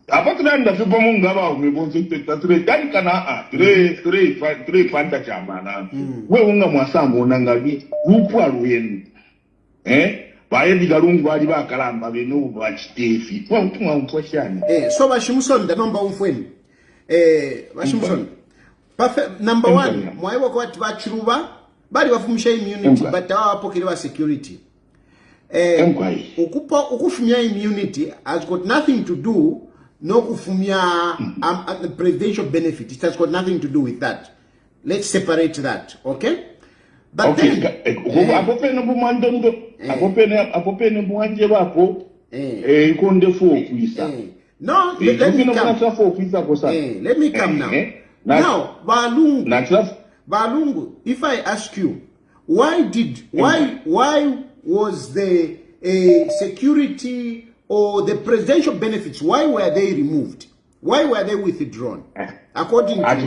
apakulanda fipo mungaba umebonze tetatule kana tre fanta chamana we unga mwasambo nangabi rupwa ruyenu Edgar Lungu bali bakalamba beno bachitefi kwa mtumwa mposhani so bashimusonda nomba umfweni bashimusonda number 1 mwaibo kwa bachiruba bali bafumisha immunity but awapokele ba security ukufumia immunity has got nothing to do no kufumia presidential benefit. It has got nothing to do with that. Let's separate that, okay? But okay, then apopene bumandondo apopene buanje bapo ikonde fo kuisa no let me come now. Now Balungu, if I ask you, why was the security or the presidential benefits, why were they removed? Why were they withdrawn? According to politics.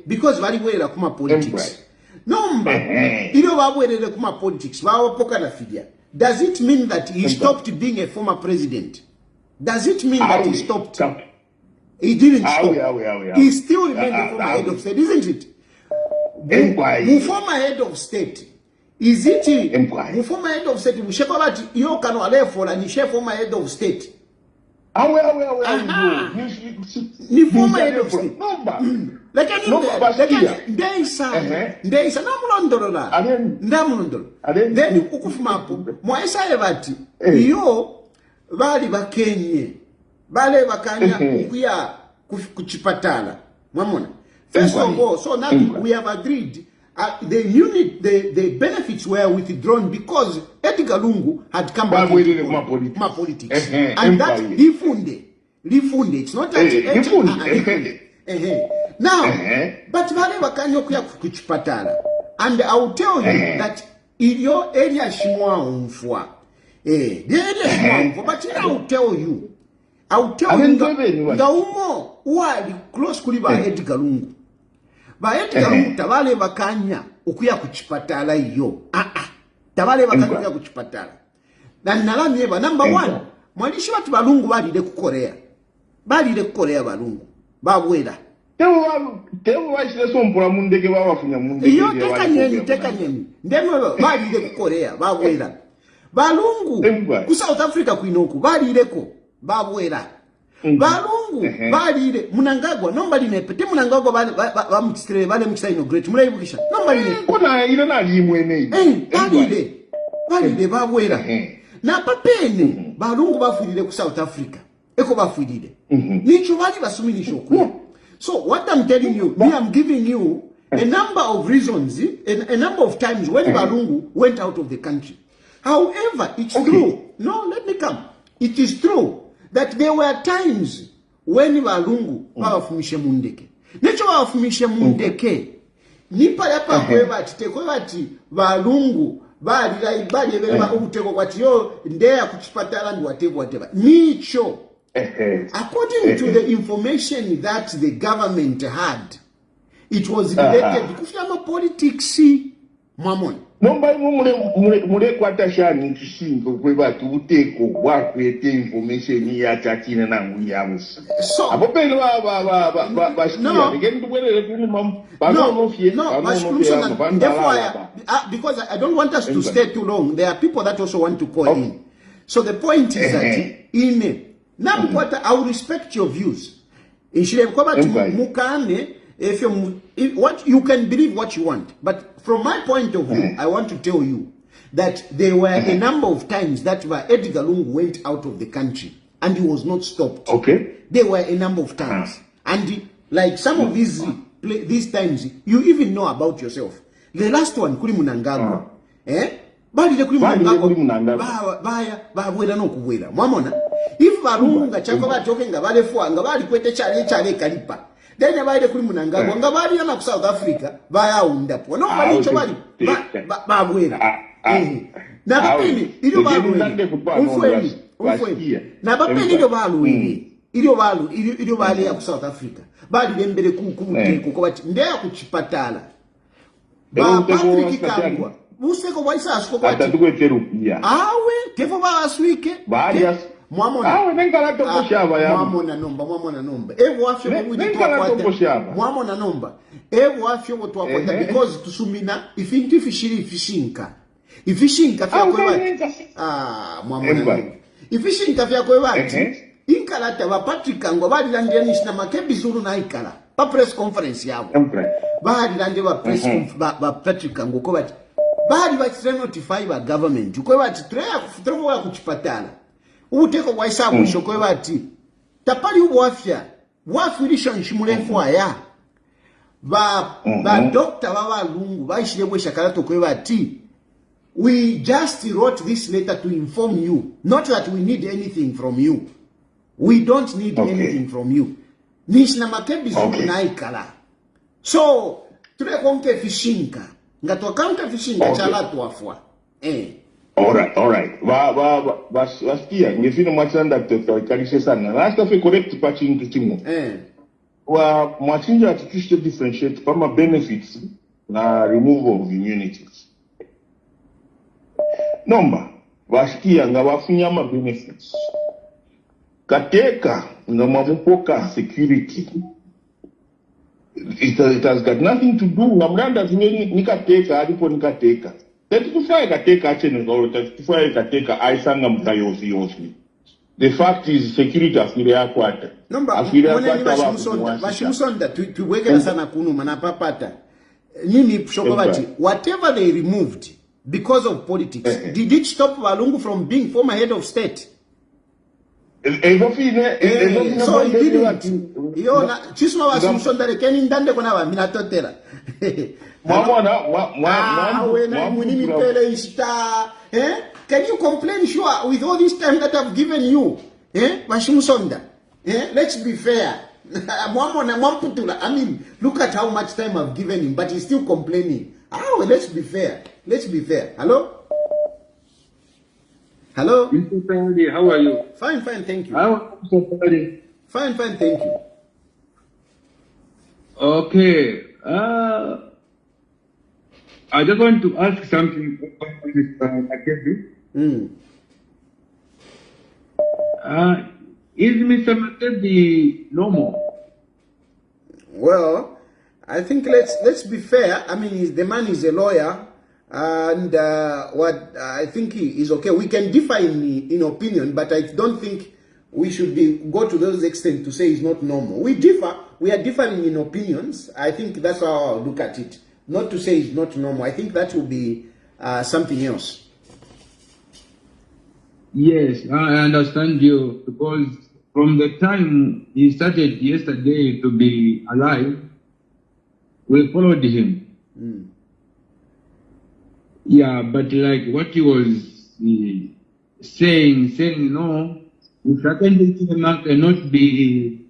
because very well kuma politics. Kuma politics. Does it mean that he stopped being a former president? Does it mean that he stopped? He didn't stop. He still remained the former head of state, isn't it? The former head of state. Is it the former head of state? You can for and former head of state. Ni former head of state. Then ukufumapo mwaisa ebati iyo bali bakenye bale bakanya kuya kuchipatala mwamona. First of all, so now we have agreed the benefits were withdrawn because Edgar Lungu had come back into politics. And that lifunde. It's not that now, but vale bakanyo kuya kuchipatala. And I will tell you that in your area shimwa umfwa. The area shimwa umfwa, but I will tell you ngaumo wali close kuliba Edgar Lungu. Ba Edgar Lungu tabale bakanya ukuya kuchipatala iyo. Tabale bakanya ukuya kuchipatala. Na nalamye ba number 1, mwalishi batu balungu balide ku Korea. Balide ku Korea balungu. Babwera. Tewo washire sompora mundege babafunya mundege. Iyo teka nyeni. Ndemwe balide ku Korea babwera. Balungu ku South Africa kuinoku balideko babwera. Balungu balide munangagwa nomba linepete munangagwa bamukisire bale mukisa inaugurate murayibukisha nomba line kona ile nali mwene balide babwera na papene balungu bafurire ku South Africa eko bafurire nicho bali basuminisho kuya. So what I'm telling you, me I'm giving you a number of reasons, a number of times when Balungu went out of the country. However, it's true. No, let me come. It is true that there were times when Balungu bafumishe mundeke. Necho bafumishe mundeke. Nipa yapa kwebati tekwebati Balungu bali ebeba ubuteko kwati yo ndeya kuchipatala ndi whatever. Nicho. According to the information that the government had, it was related to politics. Mamon. Nomba mule kwata shani kishingo kwe batu uteko wakwete information ya chachine na nguyabu. So Apo pele ba no, again to wele kuni mam no, because I don't want us to stay too long. There are people that also want to call in. So the point is that in now I will respect your views. In Mukane, if what you can believe what you want, but from my point of view, I want to tell you that there were a number of times that Edgar Lungu went out of the country and he was not stopped. Okay. There were a number of times, and like some of these times, you even know about yourself. The last one, Kuli Munangagwa, bali Kuli Munangagwa, baya no kuwela. Mwamona, if Varunga chakova talking ngabale fwa ngabali kwete chale kalipa. Then abaide Kuli Munangagwa ngabali yana ku South Africa baya undapo. No bali chobali babwela. Na bapeni ilio balu. Na bapeni ilio balu. Ilio bali ya ku South Africa. Bali bembele kumuteko kwa bati ndeya kuchipatala. Ba Patrick Kangwa. Useko waisa asiko kwa bati. Atatuwe terupia. Awe, tefo ba aswike. Barias. Mwamona. Awe nengala toko shaba ya. Mwamona nomba. Evo afyo mwudi tuwakwata. Mwamona nomba. Evo afyo mwudi tuwakwata. Because tusumina, ifintu ifishiri ifishinka. Ifishinka fya kwe bati. Mwamona nomba. Ifishinka fya kwe bati. Inkalata ba Patrick Kangwa bali landianishi na makebi zuru na ikala. Ba press conference yabo. Bali landi ba press ba Patrick Kangwa kwa bati. Bali bati notify ba government. Kwa bati treya wa kuchipatala. Uteko wa isabu shokwe bati. Tapali uwafya. Wafirisha nshimulefu aya. Ba Dr. Baba Lungu. Ba ishilebwe shakalato kwa bati. We just wrote this letter to inform you. Not that we need anything from you. We don't need anything from you. Nishna makebi zungu na ikala. So, tule konke fishinka. Ngato kaunta fishinka chala tuafwa. Alright. Waskia, ngefino mwachanda tutawikarishe sana. Last fe correct pachi nkitimo. Mwachinja atutushe differentiate pama benefits na removal of immunities. Nomba, waskia nga wafunyama benefits. Kateka na mamupoka security. It has got nothing to do na mranda nikateka alipo nikateka. Tetufaya kateka achene ngolo tetufaya kateka aisanga mtayosi. The fact is security afire yakwata. Nomba washimusonda tuwekela sana kunu manapapata. Nini shoko bati whatever they removed because of politics did it stop Lungu from being former head of state? So he didn't. Yona chisma wasumsonda rekeni ndande kona ba minatotela. Can you complain sure with all this time that I've given you? Wasumsonda. Let's be fair. I mean, look at how much time I've given him, but he's still complaining. Let's be fair. Hello? Hello? Mr. Sandy, how are you? Fine, thank you. Fine, thank you. Okay. I just want to ask something, Mr. Makebi. Is Mr. Makebi normal? Well, I think let's be fair. I mean, the man is a lawyer. And what I think is okay. We can differ in opinion, but I don't think we should go to those extent to say it's not normal. We differ. We are differing in opinions. I think that's how I'll look at it. Not to say it's not normal. I think that will be something else. Yes, I understand you, because from the time he started yesterday to be alive, we followed him. Yeah, but like what he was saying, no, if second cannot be,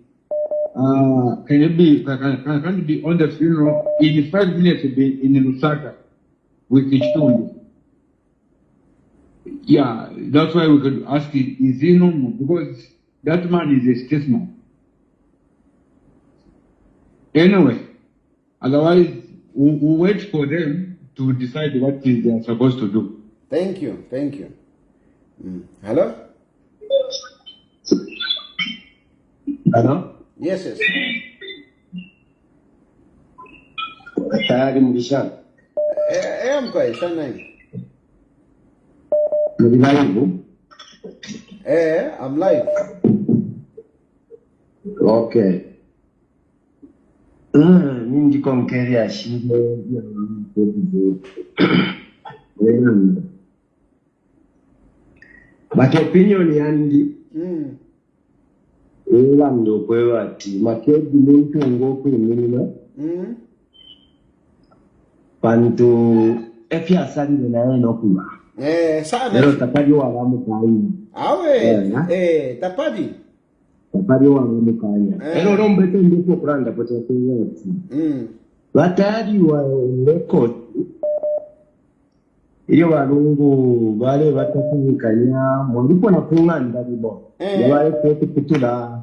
can't be on the funeral in 5 minutes to be in Lusaka with Mpundu. Yeah, that's why we could ask, is he normal? Because that man is a statesman. Anyway, otherwise, we'll wait for them to decide what they are supposed to do. Thank you. Hello? Hello? Yes. Tayari mlisha? I'm quite fine. I'm live. Okay. Ningi konkeria shile ya but opinion yangi era ndokwewa ati makebi muntu ngokwimirira bantu efyasalire naye nokuba sana lero tapali walamu kanya tapali walamu kanya lero rombete ndipo kuranda pote kwati batari wa record iyo balungu bale batakumikanya ndipo nakunganda bibo bale kote kutula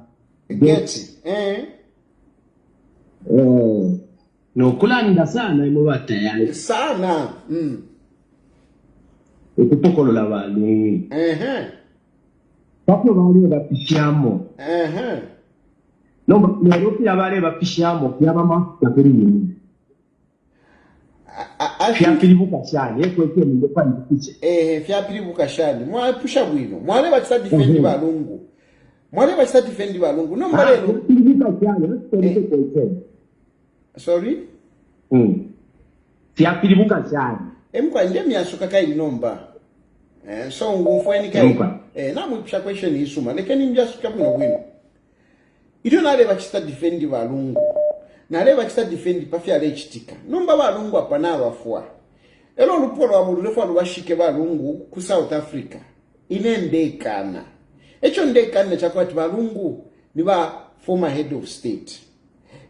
geti no kulanda sana imo batayali sana ekutokolola balungu Papo bale bapishamo no Nairobi abale bapishamo kyaba mafuta kuri yini fyapiribuka cyane kweke ndo kwandikije fyapiribuka cyane mwapusha bwino mwale batsa defend balungu no mbalelo fyapiribuka cyane sorry fyapiribuka cyane emkwa ndemi asuka kai nomba so ngumfweni kai namupusha question isuma lekeni mbyasuka bwino ito nale bachita defend balungu nale bachita defend pafya lechitika nomba balungu apana abafwa elo lupolo wa mululefu alubashike balungu ku South Africa inendekana echo ndekana chakwati balungu ni ba former head of state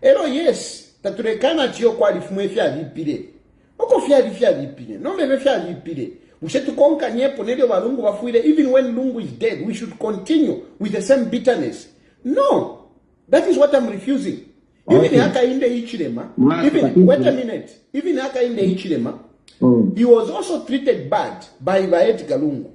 elo yes taturekana chiyo kwalifumwe fya vipile oko fya vipile nombe fya vipile ushetu konka nyepo nelio balungu bafuile even when Lungu is dead we should continue with the same bitterness. No, that is what I'm refusing. Even haka inde ichilema even wait a minute even haka inde ichilema he was also treated bad by Edgar Lungu.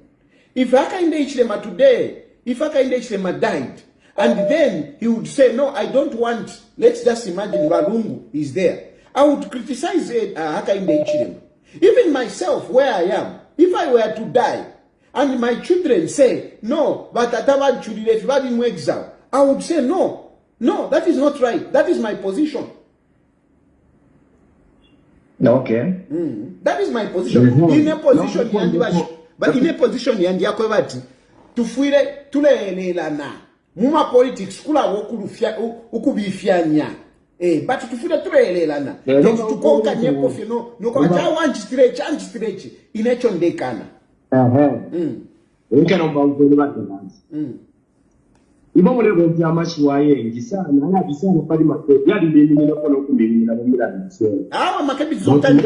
If haka inde ichilema today, if haka inde ichilema died and then he would say no, I don't want, let's just imagine Lungu is there, I would criticize haka inde ichilema. Even myself where I am, if I were to die and my children say no but atawa chulile fibadi mu exile, I would say no, that is not right. That is my position. Okay. That is my position. In a position but in a position yandi yakwebati tufuire tulelelana muma politics kula wokulufya ukubifyanya but tufuire tulelelana tukonka nyepo fino no kwa wanchi stretch inecho ndekana nkenomba uzole badanza ibo mule gonti amashiwaye ngisana na bisana pali makebi yali ndimi nako nokumbini na mumira nse makebi zultanji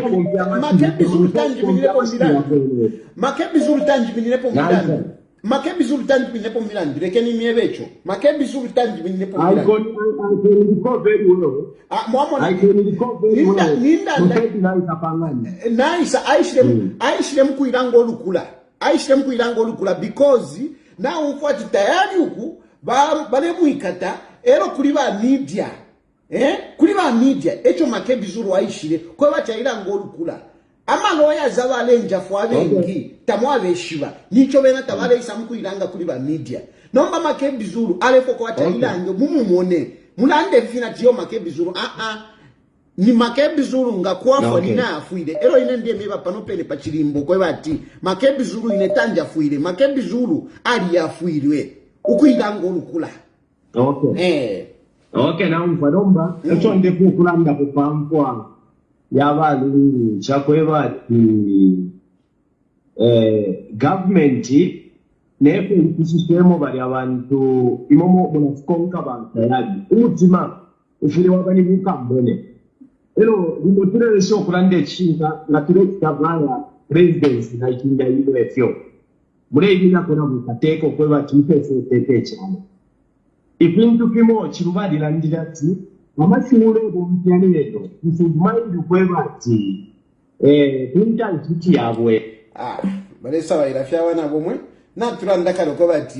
binepo milani direkeni miebecho makebi zultanji binepo milani I can recall very well nice aishirem kuirango lukula because now ufati tayari huku bale muikata ero kuli ba media echo makebi zuru aishire kwa bachaira ngolukula ama loya zabalenja fo abengi tamwabe shiba nicho bena tabale isamuku iranga kuli ba media nomba makebi zuru alefo kwa bachaira nge mumumone mulande fina tiyo makebi zuru ni makebi zuru ngakuafwa nina afuide ero ine ndiye meba panopene pachilimbo kwa bati makebi zuru inetanja afuide makebi zuru ali afuidwe ukuirango lukula okay na umfadomba echo ndefu kulanda kupampwa yabalu chakweba government nefe ikisistemo bali abantu imomo munakonka bantu yabi utima ufire wabani bukambone ero limotire sho kulande chinga na tureka banga presidency na kinga ile efyo mure ibina kona mukateko kweba tipese tete cyane ibintu kimo kirubadi landira ati amashuri bo mbyane rero nsumaye kweba ati But it's all right. If you want a woman, not to run that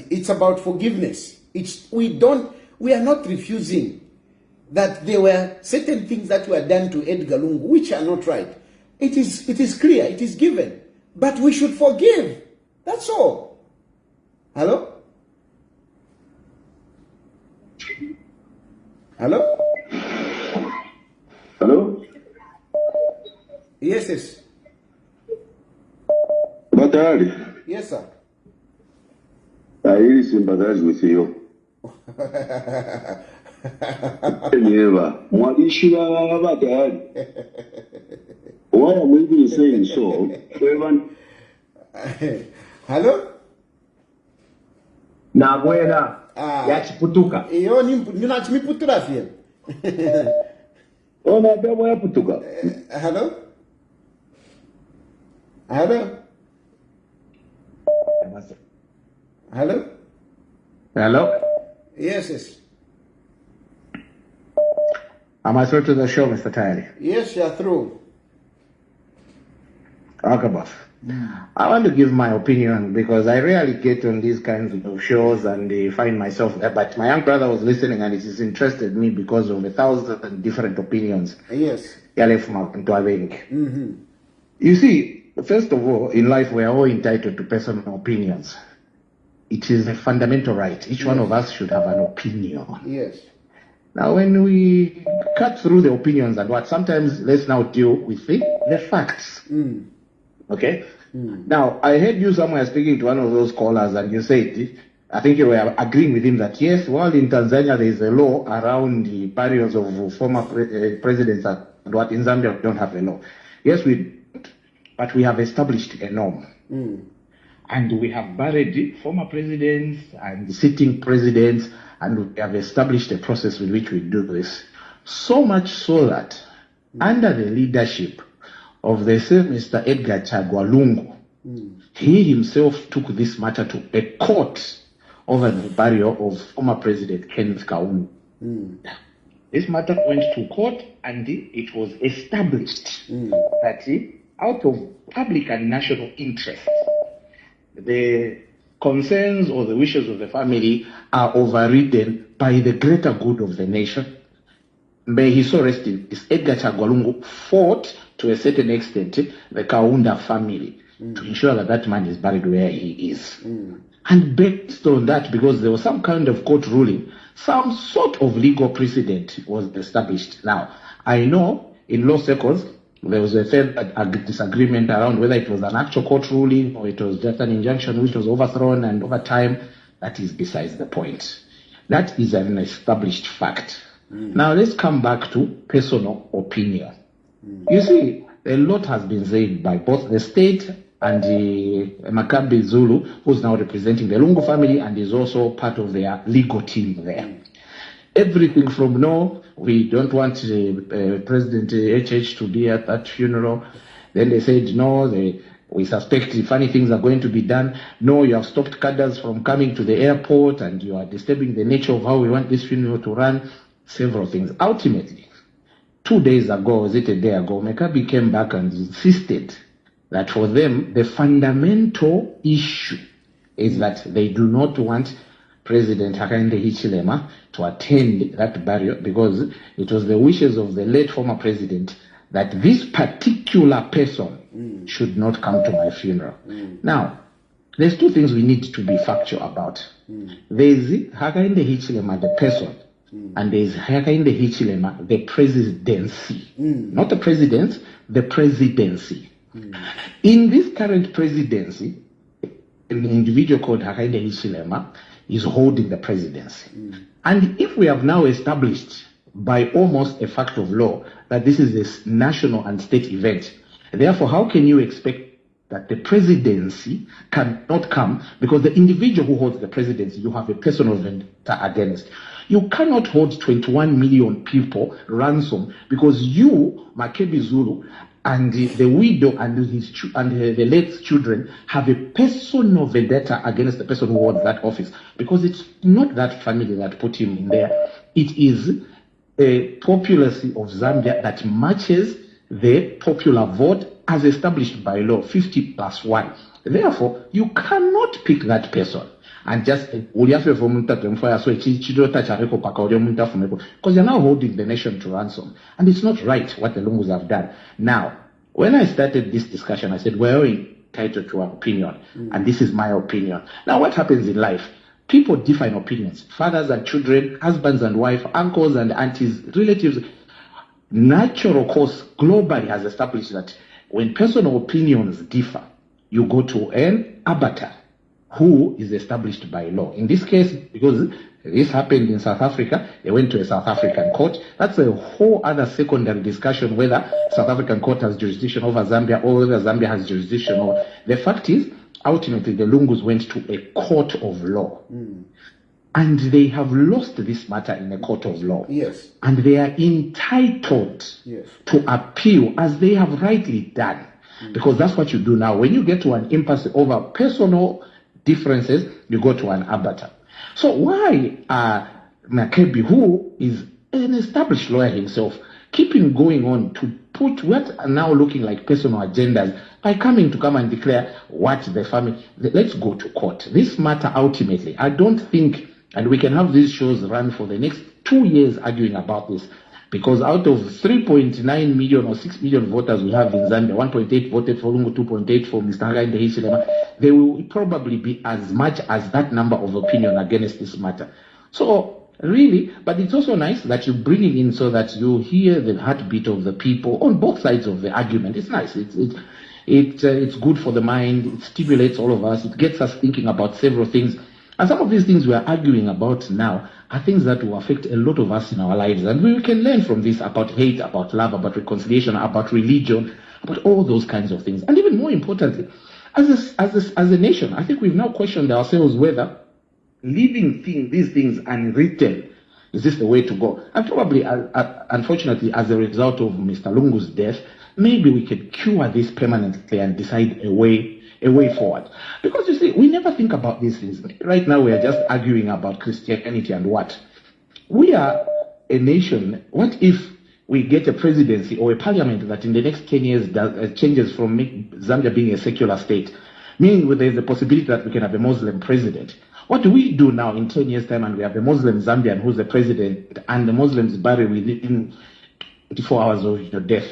it's about forgiveness. We are not refusing that there were certain things that were done to Edgar Lungu which are not right. It is clear, it is given. But we should forgive. That's all. Hello? Hello? Hello? Yes. Batari. Yes, sir. I really sympathize with you. Never. What issue about that? Why am I even saying so? Hello? Nakwera. Yachiputuka. Iyo ninachimiputura fie. Ona bebo yaputuka. Hello? Hello? Hello? Hello? Yes. Am I through to the show, Mr. Tyree? Yes, you're through. Okay, boss. I want to give my opinion because I rarely get on these kinds of shows and find myself there. But my young brother was listening and it has interested me because of 1,000 different opinions. Yes. You see, first of all, in life we are all entitled to personal opinions. It is a fundamental right. Each one of us should have an opinion. Yes. Now, when we cut through the opinions and sometimes let's now deal with the facts. Okay? Now, I heard you somewhere speaking to one of those callers and you said, I think you were agreeing with him that yes, while in Tanzania there is a law around the burials of former presidents and in Zambia we don't have a law. Yes, but we have established a norm. And we have buried former presidents and sitting presidents, and we have established a process with which we do this. So much so that under the leadership of the same Mr. Edgar Lungu, he himself took this matter to a court over the burial of former President Kenneth Kaunda. This matter went to court and it was established that out of public and national interest, the concerns or the wishes of the family are overridden by the greater good of the nation. May he so rest in peace. Edgar Lungu fought to a certain extent the Kaunda family to ensure that that man is buried where he is. And based on that, because there was some kind of court ruling, some sort of legal precedent was established. Now, I know in law circles, there was a fair disagreement around whether it was an actual court ruling or it was just an injunction which was overthrown, and over time, that is besides the point. That is an established fact. Now, let's come back to personal opinion. You see, a lot has been said by both the state and the Makabe Zulu, who's now representing the Lungu family and is also part of their legal team there. Everything from no, we don't want President HH to be at that funeral. Then they said no, we suspect funny things are going to be done. No, you have stopped cadres from coming to the airport and you are disturbing the nature of how we want this funeral to run. Several things. Ultimately, 2 days ago, was it a day ago, Mekabi came back and insisted that for them, the fundamental issue is that they do not want President Hakainde Hichilema to attend that burial because it was the wishes of the late former president that this particular person should not come to my funeral. Now, there's two things we need to be factual about. There's Hakainde Hichilema, the person, and there's Hakainde Hichilema, the presidency. Not the president, the presidency. In this current presidency, an individual called Hakainde Hichilema is holding the presidency. And if we have now established by almost a fact of law that this is a national and state event, therefore how can you expect that the presidency cannot come because the individual who holds the presidency, you have a personal vendetta against. You cannot hold 21 million people ransom because you, Makebi Zulu, and the widow and the late children have a personal vendetta against the person who holds that office because it's not that family that put him in there. It is a populace of Zambia that matches the popular vote as established by law, 50 plus 1. Therefore, you cannot pick that person and just because you're now holding the nation to ransom. And it's not right what the Lungus have done. Now, when I started this discussion, I said, we're entitled to our opinion, and this is my opinion. Now, what happens in life? People differ in opinions. Fathers and children, husbands and wives, uncles and aunties, relatives. Natural course globally has established that when personal opinions differ, you go to an arbiter who is established by law. In this case, because this happened in South Africa, they went to a South African court. That's a whole other secondary discussion whether South African court has jurisdiction over Zambia or whether Zambia has jurisdiction over. The fact is, ultimately, the Lungus went to a court of law. And they have lost this matter in a court of law. Yes. And they are entitled to appeal as they have rightly done. Because that's what you do now. When you get to an impasse over personal differences, you go to an arbiter. So why Makebi, who is an established lawyer himself, keeping going on to put what are now looking like personal agendas by coming to come and declare what the family, let's go to court. This matter ultimately, I don't think, and we can have these shows run for the next 2 years arguing about this, because out of 3.9 million or 6 million voters we have in Zambia, 1.8 voted for Lungu, 2.8 for Mr. Hakainde Hichilema, there will probably be as much as that number of opinion against this matter. So really, but it's also nice that you bring it in so that you hear the heartbeat of the people on both sides of the argument. It's nice. It's good for the mind. It stimulates all of us. It gets us thinking about several things. And some of these things we are arguing about now are things that will affect a lot of us in our lives. And we can learn from this about hate, about love, about reconciliation, about religion, about all those kinds of things. And even more importantly, as a nation, I think we've now questioned ourselves whether leaving these things unwritten, is this the way to go? And probably, unfortunately, as a result of Mr. Lungu's death, maybe we could cure this permanently and decide a way forward. Because you see, we never think about these things. Right now, we are just arguing about Christianity and what. We are a nation. What if we get a presidency or a parliament that in the next 10 years changes from Zambia being a secular state, meaning there's a possibility that we can have a Muslim president? What do we do now in 10 years' time and we have a Muslim Zambian who's the president and the Muslims bury within 24 hours of your death?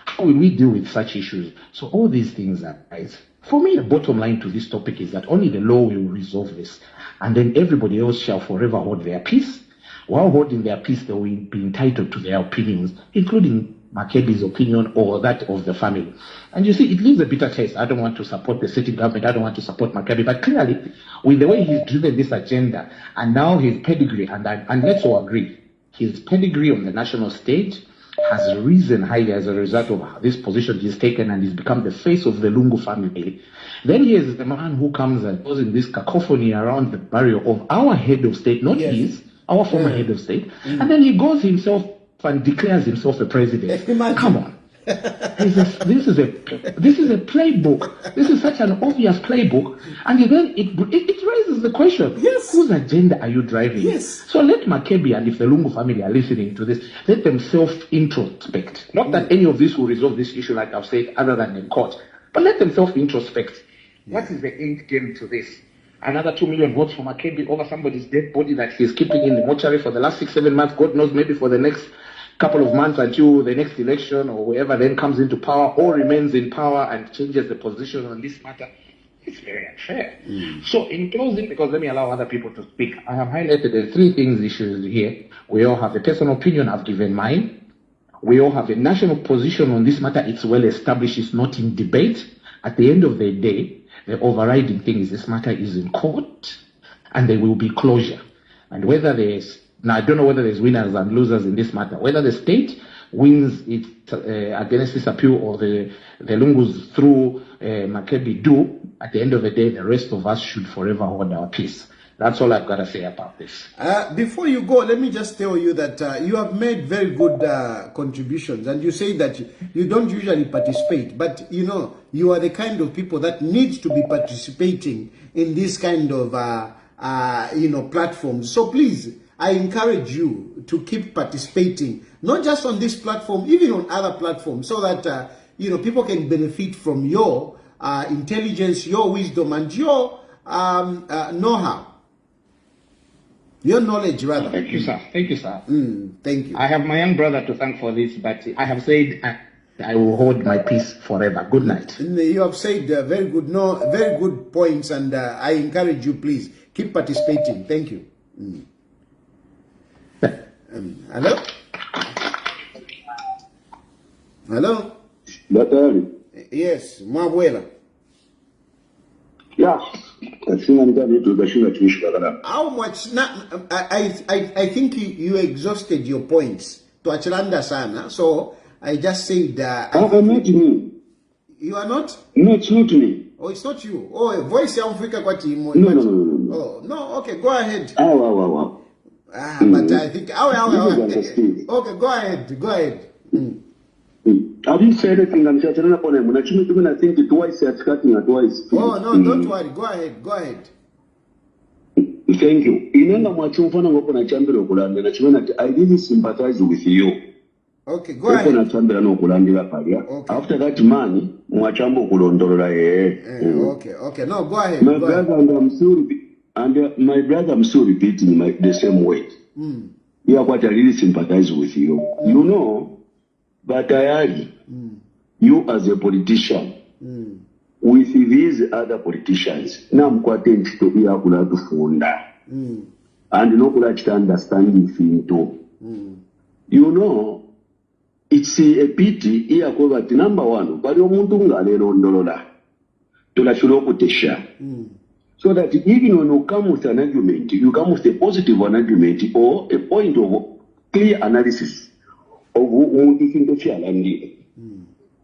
How will we deal with such issues? So all these things are nice. For me, the bottom line to this topic is that only the law will resolve this. And then everybody else shall forever hold their peace. While holding their peace, they will be entitled to their opinions, including Makebi's opinion or that of the family. And you see, it leaves a bitter taste. I don't want to support the sitting government. I don't want to support Makebi. But clearly, with the way he's driven this agenda, and now his pedigree, and let's all agree, his pedigree on the national stage has risen highly as a result of this position he's taken, and he's become the face of the Lungu family. Then he is the man who comes and goes in this cacophony around the burial of our head of state, not his, our former head of state. And then he goes himself and declares himself a president. Come on. This is a playbook. This is such an obvious playbook. And then it raises the question, whose agenda are you driving? So let Makebi, and if the Lungu family are listening to this, let them self-introspect. Not that any of this will resolve this issue, like I've said, other than in court. But let them self-introspect. What is the end game to this? Another 2 million votes for Makebi over somebody's dead body that he's keeping in the mortuary for the last 6-7 months, God knows, maybe for the next couple of months until the next election or whoever then comes into power or remains in power and changes the position on this matter. It's very unfair. So in closing, because let me allow other people to speak, I have highlighted the 3 things issues here. We all have a personal opinion. I've given mine. We all have a national position on this matter. It's well established. It's not in debate. At the end of the day, the overriding thing is this matter is in court and there will be closure. And whether now, I don't know whether there's winners and losers in this matter. Whether the state wins it against this appeal or the Lungus through Makebi do, at the end of the day, the rest of us should forever hold our peace. That's all I've got to say about this. Before you go, let me just tell you that you have made very good contributions. And you say that you don't usually participate. But, you know, you are the kind of people that needs to be participating in this kind of, platforms. So please, I encourage you to keep participating, not just on this platform, even on other platforms, so that people can benefit from your intelligence, your wisdom, and your know-how. Your knowledge, rather. Thank you, sir. Thank you, sir. Thank you. I have my young brother to thank for this, but I have said I will hold my peace forever. Good night. You have said very good points, and I encourage you, please keep participating. Thank you. Hello? Hello? Daktari. Yes, Mwabwela. Yeah. How much? I think you exhausted your points to Achilanda Sana, so I just said. I'm not me. You are not? No, it's not me. Oh, it's not you. Oh, voice ya Africa kwa timu. No. Oh, no. Okay, go ahead. Wow. But I think. Okay, go ahead. Have you said anything? I'm just upon him. I think twice. It's cutting twice. Oh no, don't worry. Go ahead. Thank you. Inenda mwachumfana ngopo na chambiro kulanda na chimena I really sympathize with you. Okay, go ahead. Na chambiro no kulandira palia. After that man mwachambo kulondolola Okay. No, go ahead. My brother, my brother, I'm still repeating the same word. Yeah, but I really sympathize with you. You know, but you as a politician, with these other politicians, now I'm quite to be able to funda. And no could to understand thing too. You know, it's a pity here that number one, but you want to ndolola to la shulokutesha. So that even when you come with an argument, you come with a positive argument or a point of clear analysis of who you think to share.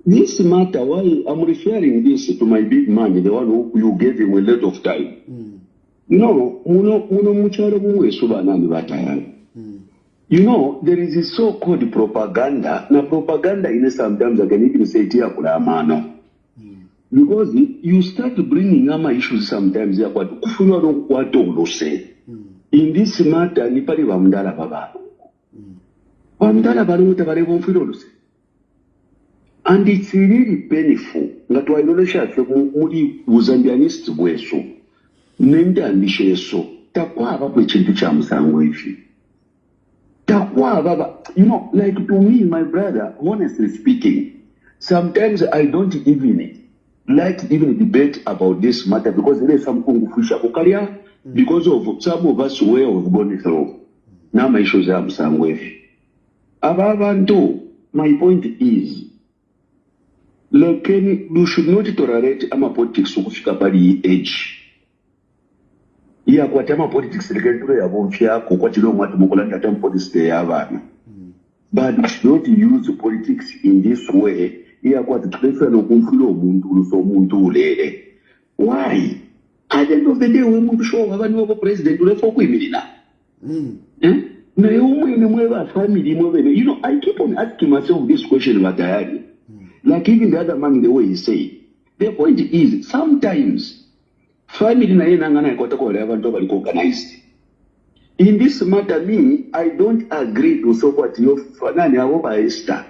This matter, why I'm referring this to my big man, the one who you gave him a lot of time. You know, you know, there is a so-called propaganda. Now, propaganda in sometimes I can even say mano. Because you start bringing ama issues sometimes ya kwa kufuna watu ulose. In this matter, ni pali wa mdala baba. Wa mdala bari utabare wonfilo ulose. And it's really painful. Nga tuwailolesha muri uzambianisti weso. Nende ambishe yeso. Takwa hapa chintu cha msango hivi. Takwa baba. You know, like to me, my brother, honestly speaking, sometimes I don't even like even debate about this matter because there is some kungufisha kukalia because of some of us where we've gone through. Now my issues are msangwevi. Ababantu, my point is, lokeni, you should not tolerate ama politics ukufika pali age. Iya kwa tema politics legendure ya bonfia kwa chilo mwatu mukulanda tema politics ya abana. But you should not use politics in this way. Iya kwa tutulefa no kumfilo umuntu uluso umuntu ulele. Why? At the end of the day, we want to show havani wako president ulefo kuimilina. Na yumu mwewa family mwewe. You know, I keep on asking myself this question about Diary. Like even the other man, the way he say. The point is, sometimes, family na yena ngana yikota kwa wale vanto wali organized. In this matter, me, I don't agree to support your fanani awoba Esther.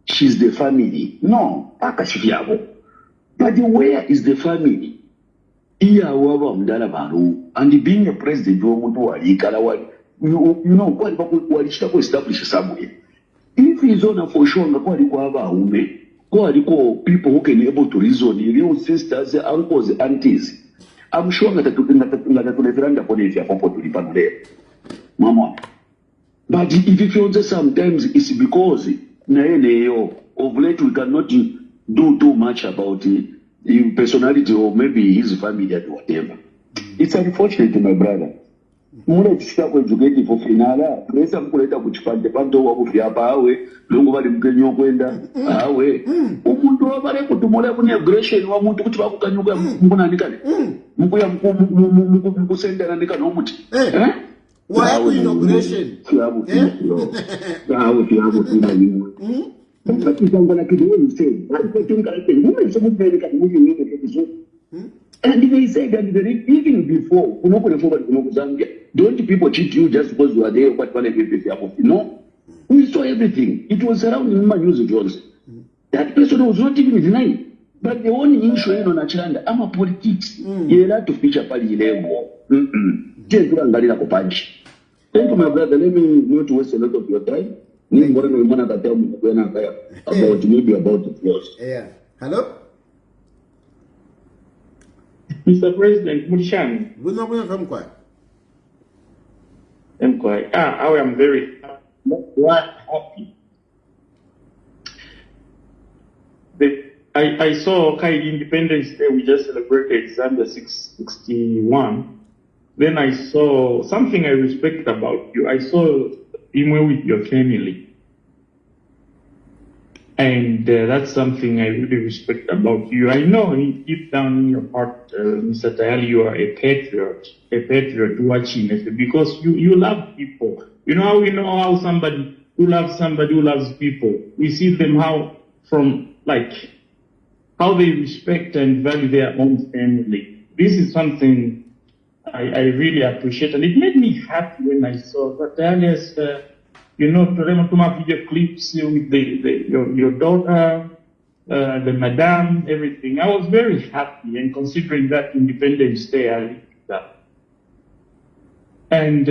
She's the family. No, akashifiabo. But where is the family? Iya waba mdala baru. And being a president, you know, what establish somewhere. If he's on for sure, people who can be able to reason, real sisters, uncles, aunties. I'm sure that Mama. But if you feel that sometimes it's because of late we cannot do too much about the personality or maybe his family or whatever. It's unfortunate, my brother. Muna tisita kwa educate for finala, presa mkuleta kuchipande panto wa kufiapa awe, lungu wali mkenyo kwenda, awe. Umuntu wabare kutumole kuni aggression wa muntu kutuwa kukanyuka mbuna nikane. Mku ya mku senda na nikane umuti. Why inauguration? Kiabu tina limu. But you don't want to do anything. I think I think women so much better than moving in the and they say that even before, Zambia, don't people cheat you just because you are there? But no, we saw everything. It was around human use Johnson. That person was not even denying. But the only issue in on Achilanda, I'm a politics. You have to feature party level. Thank you, my brother. Let me not waste a lot of your time. About maybe about the close. Yeah. Hello? Mr. President, Mushami. Good morning, I'm quiet. I'm quiet. I am very happy. I saw Independence Day, we just celebrated Zambia 661. Then I saw something I respect about you. I saw you with your family. And that's something I really respect about you. I know deep down in your heart, Mr. Tayali, you are a patriot watching it because you love people. You know how somebody who loves people, we see them how they respect and value their own family. This is something I really appreciate, and it made me happy when I saw that earlier, to video clips with your daughter, the madam, everything. I was very happy, and considering that Independence Day, I liked that. And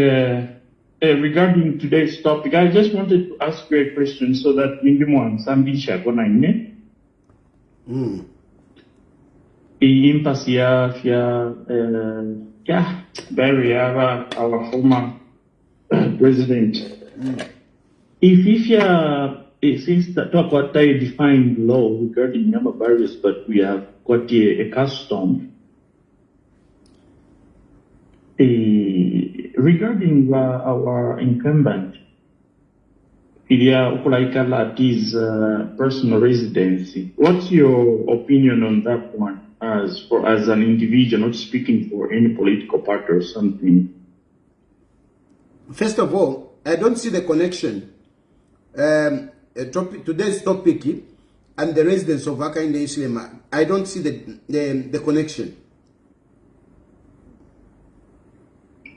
regarding today's topic, I just wanted to ask you a question so that Zambisha Gonaine. Impasse Barry, our former president. Since that talk what I defined law regarding number barriers, but we have got a custom regarding our incumbent. His personal residency. What's your opinion on that one? As an individual, not speaking for any political party or something. First of all, I don't see the connection. Today's topic and the residents of Hakainde Islam. I don't see the connection.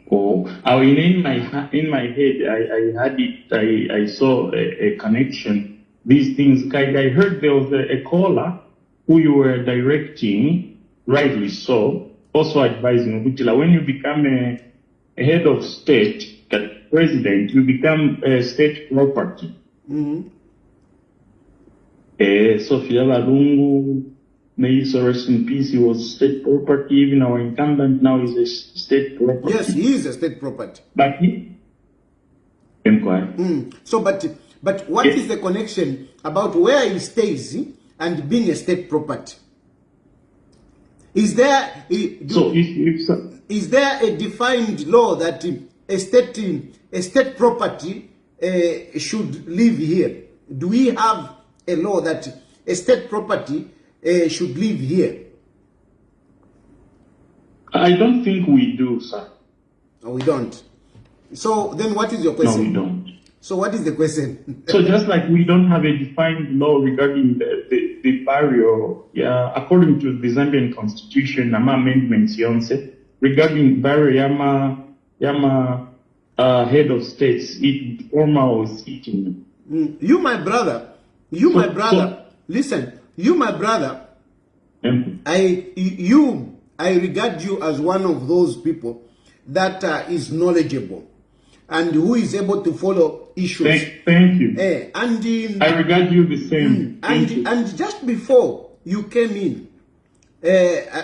Oh, in my head, I had it. I saw a connection. These things, I heard there was a caller who you were directing, rightly so, also advising when you become a head of state, president, you become a state property. Sophia Lungu, may he rest in peace, he was state property. Even our incumbent now is a state property. Yes, he is a state property. But he... So, but what is the connection about where he stays and being a state property? Is there is there a defined law that a state property should live here? Do we have a law that a state property should live here? I don't think we do, sir. No, we don't. So then what is your question? No, we don't. So what is the question? So just like we don't have a defined law regarding the barrier, according to the Zambian constitution, amendments, regarding barrier, head of states, it formal was sitting. You, my brother, listen, you, my brother, I regard you as one of those people that is knowledgeable and who is able to follow issues. Thank you. And I regard you the same. And just before you came in,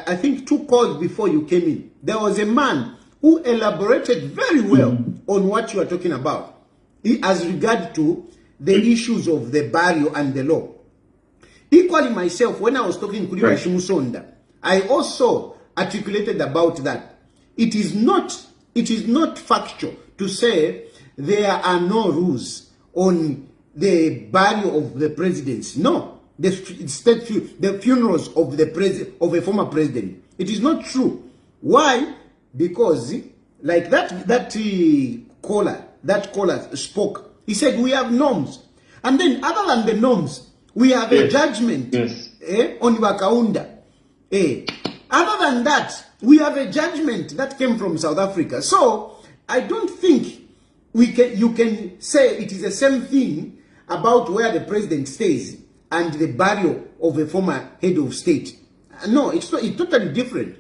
I think 2 calls before you came in, there was a man who elaborated very well on what you are talking about as regard to the issues of the barrio and the law. Equally myself, when I was talking to Shimusonda, I also articulated about that. It is not factual to say there are no rules on the barrio of the presidency. No, the funerals of of a former president. It is not true. Why? Because like that caller spoke. He said we have norms, and then other than the norms, we have a judgment on Wakaunda. Other than that, we have a judgment that came from South Africa. So I don't think you can say it is the same thing about where the president stays and the burial of a former head of state. No, it's totally different.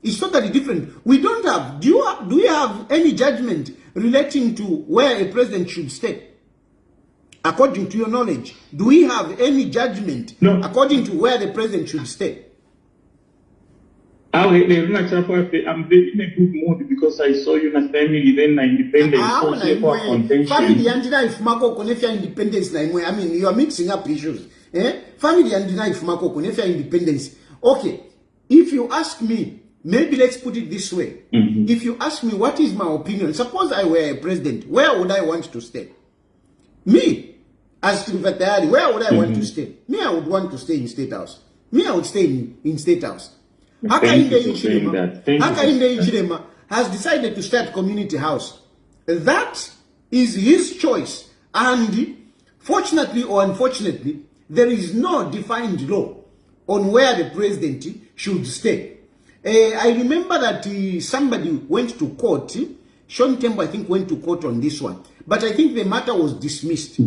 It's totally different. We don't have, do we have any judgment relating to where a president should stay? According to your knowledge, do we have any judgment according to where the president should stay? I'm in a good mood because I saw you in a family, then independence. Family and if Marco Konefia independence, I mean, you are mixing up issues. Family and if Marco Konefia independence. Okay, if you ask me, maybe let's put it this way. If you ask me what is my opinion, suppose I were a president, where would I want to stay? Me, as Trinvatari, where would I want to stay? Me, I would want to stay in State House. Me, I would stay in State House. Hakainde Ichilema has decided to start community house. That is his choice. And fortunately or unfortunately, there is no defined law on where the president should stay. I remember that somebody went to court. Sean Tembo, I think, went to court on this one. But I think the matter was dismissed.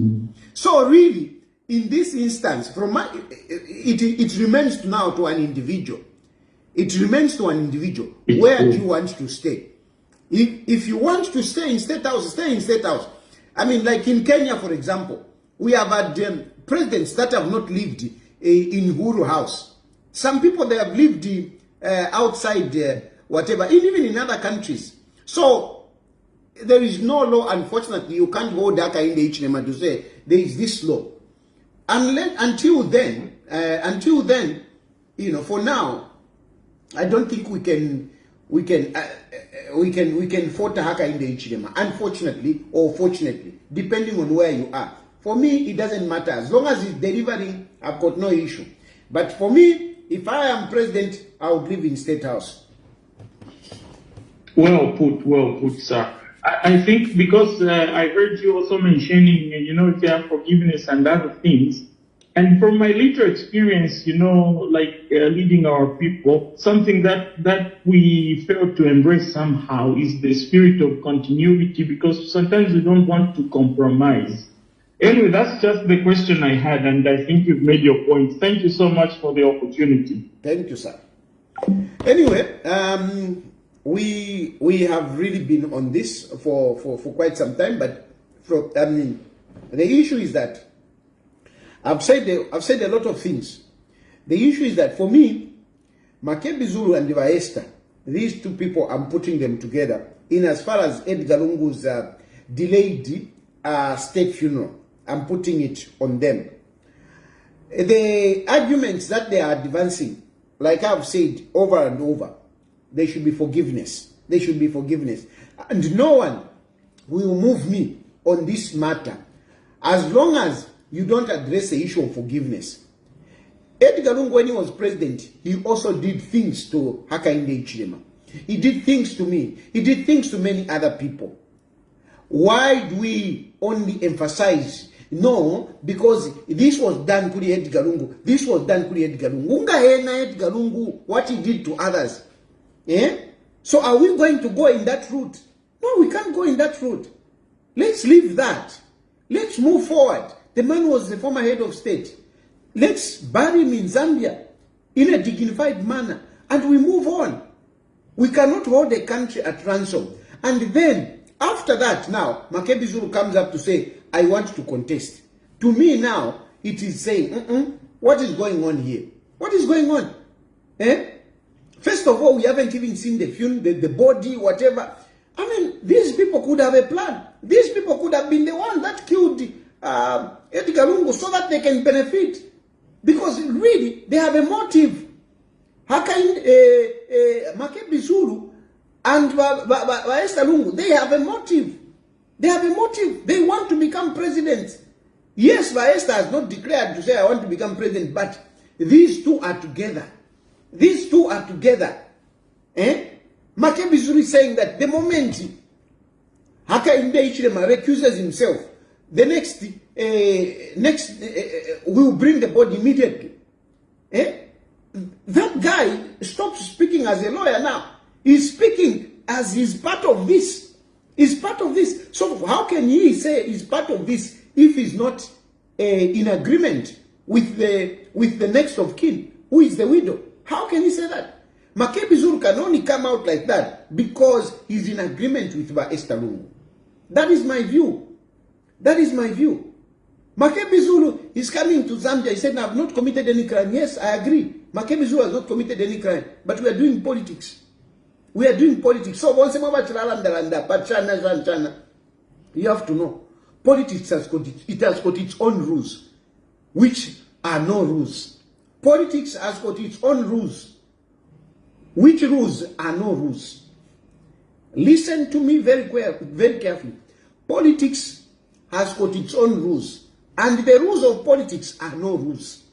So really, in this instance, it remains now to an individual. It remains to an individual. Where do you want to stay? If you want to stay in State House, stay in State House. I mean, like in Kenya, for example, we have had presidents that have not lived in Uhuru House. Some people, they have lived outside whatever, even in other countries. So there is no law, unfortunately. You can't go Dhaka in the Ichinema to say there is this law. Until then, you know, for now, I don't think we can fault Haka in the Ichinema, unfortunately or fortunately, depending on where you are. For me, it doesn't matter. As long as it's delivering, I've got no issue. But for me, if I am president, I would live in State House. Well put, sir. I think because I heard you also mentioning, you know, forgiveness and other things. And from my little experience, you know, like leading our people, something that we fail to embrace somehow is the spirit of continuity, because sometimes we don't want to compromise. Anyway, that's just the question I had, and I think you've made your point. Thank you so much for the opportunity. Thank you, sir. Anyway, we have really been on this for quite some time, but the issue is that I've said a lot of things. The issue is that for me, Makebi Zulu and Esther, these two people, I'm putting them together in as far as Edgar Lungu's delayed state funeral. I'm putting it on them. The arguments that they are advancing, like I've said over and over, there should be forgiveness. There should be forgiveness. And no one will move me on this matter as long as you don't address the issue of forgiveness. Edgar Lungu, when he was president, he also did things to Hakainde Hichilema. He did things to me. He did things to many other people. Why do we only emphasize? No, because this was done to Edgar Lungu. This was done to Edgar Lungu. Edgar Lungu, what he did to others. So are we going to go in that route? No, we can't go in that route. Let's leave that. Let's move forward. The man was the former head of state. Let's bury him in Zambia in a dignified manner, and we move on. We cannot hold a country at ransom. And then, after that, now, Makebi Zulu comes up to say, I want to contest. To me now, it is saying, what is going on here? What is going on? First of all, we haven't even seen the funeral, the body, whatever. I mean, these people could have a plan. These people could have been the one that killed Edgar Lungu so that they can benefit. Because really, they have a motive. Makebi Zulu and Esther Lungu, they have a motive. They have a motive. They want to become president. Yes, Esther has not declared to say, I want to become president, but these two are together. These two are together. Makebi Zulu is saying that the moment Hakainde Hichilema recuses himself, the next will bring the body immediately. That guy stops speaking as a lawyer now. He's speaking as he's part of this. He's part of this. So how can he say he's part of this if he's not in agreement with the next of kin, who is the widow. How can he say that? Makebi Zulu can only come out like that because he's in agreement with Esther Lungu. That is my view. That is my view. Makebi Zulu is coming to Zambia. He said, I've not committed any crime. Yes, I agree. Makebi Zulu has not committed any crime. But we are doing politics. We are doing politics. So once you have to know. Politics has got its own rules, which are no rules. Politics has got its own rules, which rules are no rules. Listen to me very carefully. Politics has got its own rules, and the rules of politics are no rules.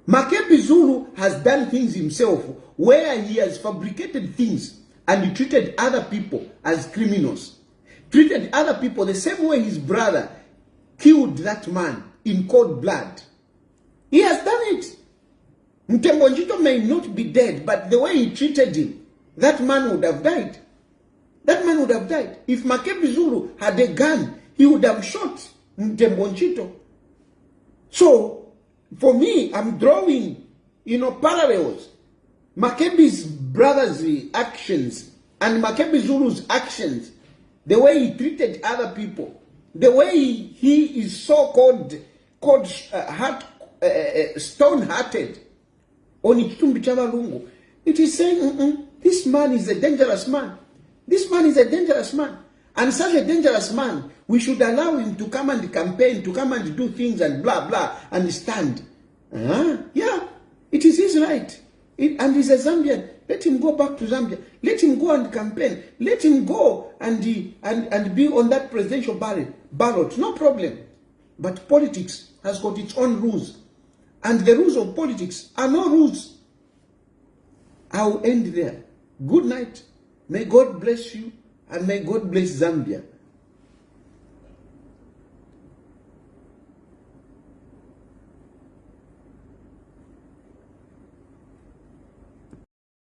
Makebi Zulu has done things himself where he has fabricated things and he treated other people as criminals. Treated other people the same way his brother killed that man in cold blood. He has done it. Mtembonjito may not be dead, but the way he treated him, that man would have died. That man would have died. If Makebi Zulu had a gun, he would have shot Mtembonjito. So, for me, I'm drawing, parallels. Makebi's brother's actions and Makebi Zulu's actions, the way he treated other people, the way he is so-called stone-hearted on Ichitumbi Lungu, it is saying, this man is a dangerous man. This man is a dangerous man. And such a dangerous man, we should allow him to come and campaign, to come and do things and blah, blah, and stand. Yeah, it is his right. And he's a Zambian. Let him go back to Zambia. Let him go and campaign. Let him go and be on that presidential ballot. No problem. But politics has got its own rules. And the rules of politics are no rules. I'll end there. Good night. May God bless you and may God bless Zambia.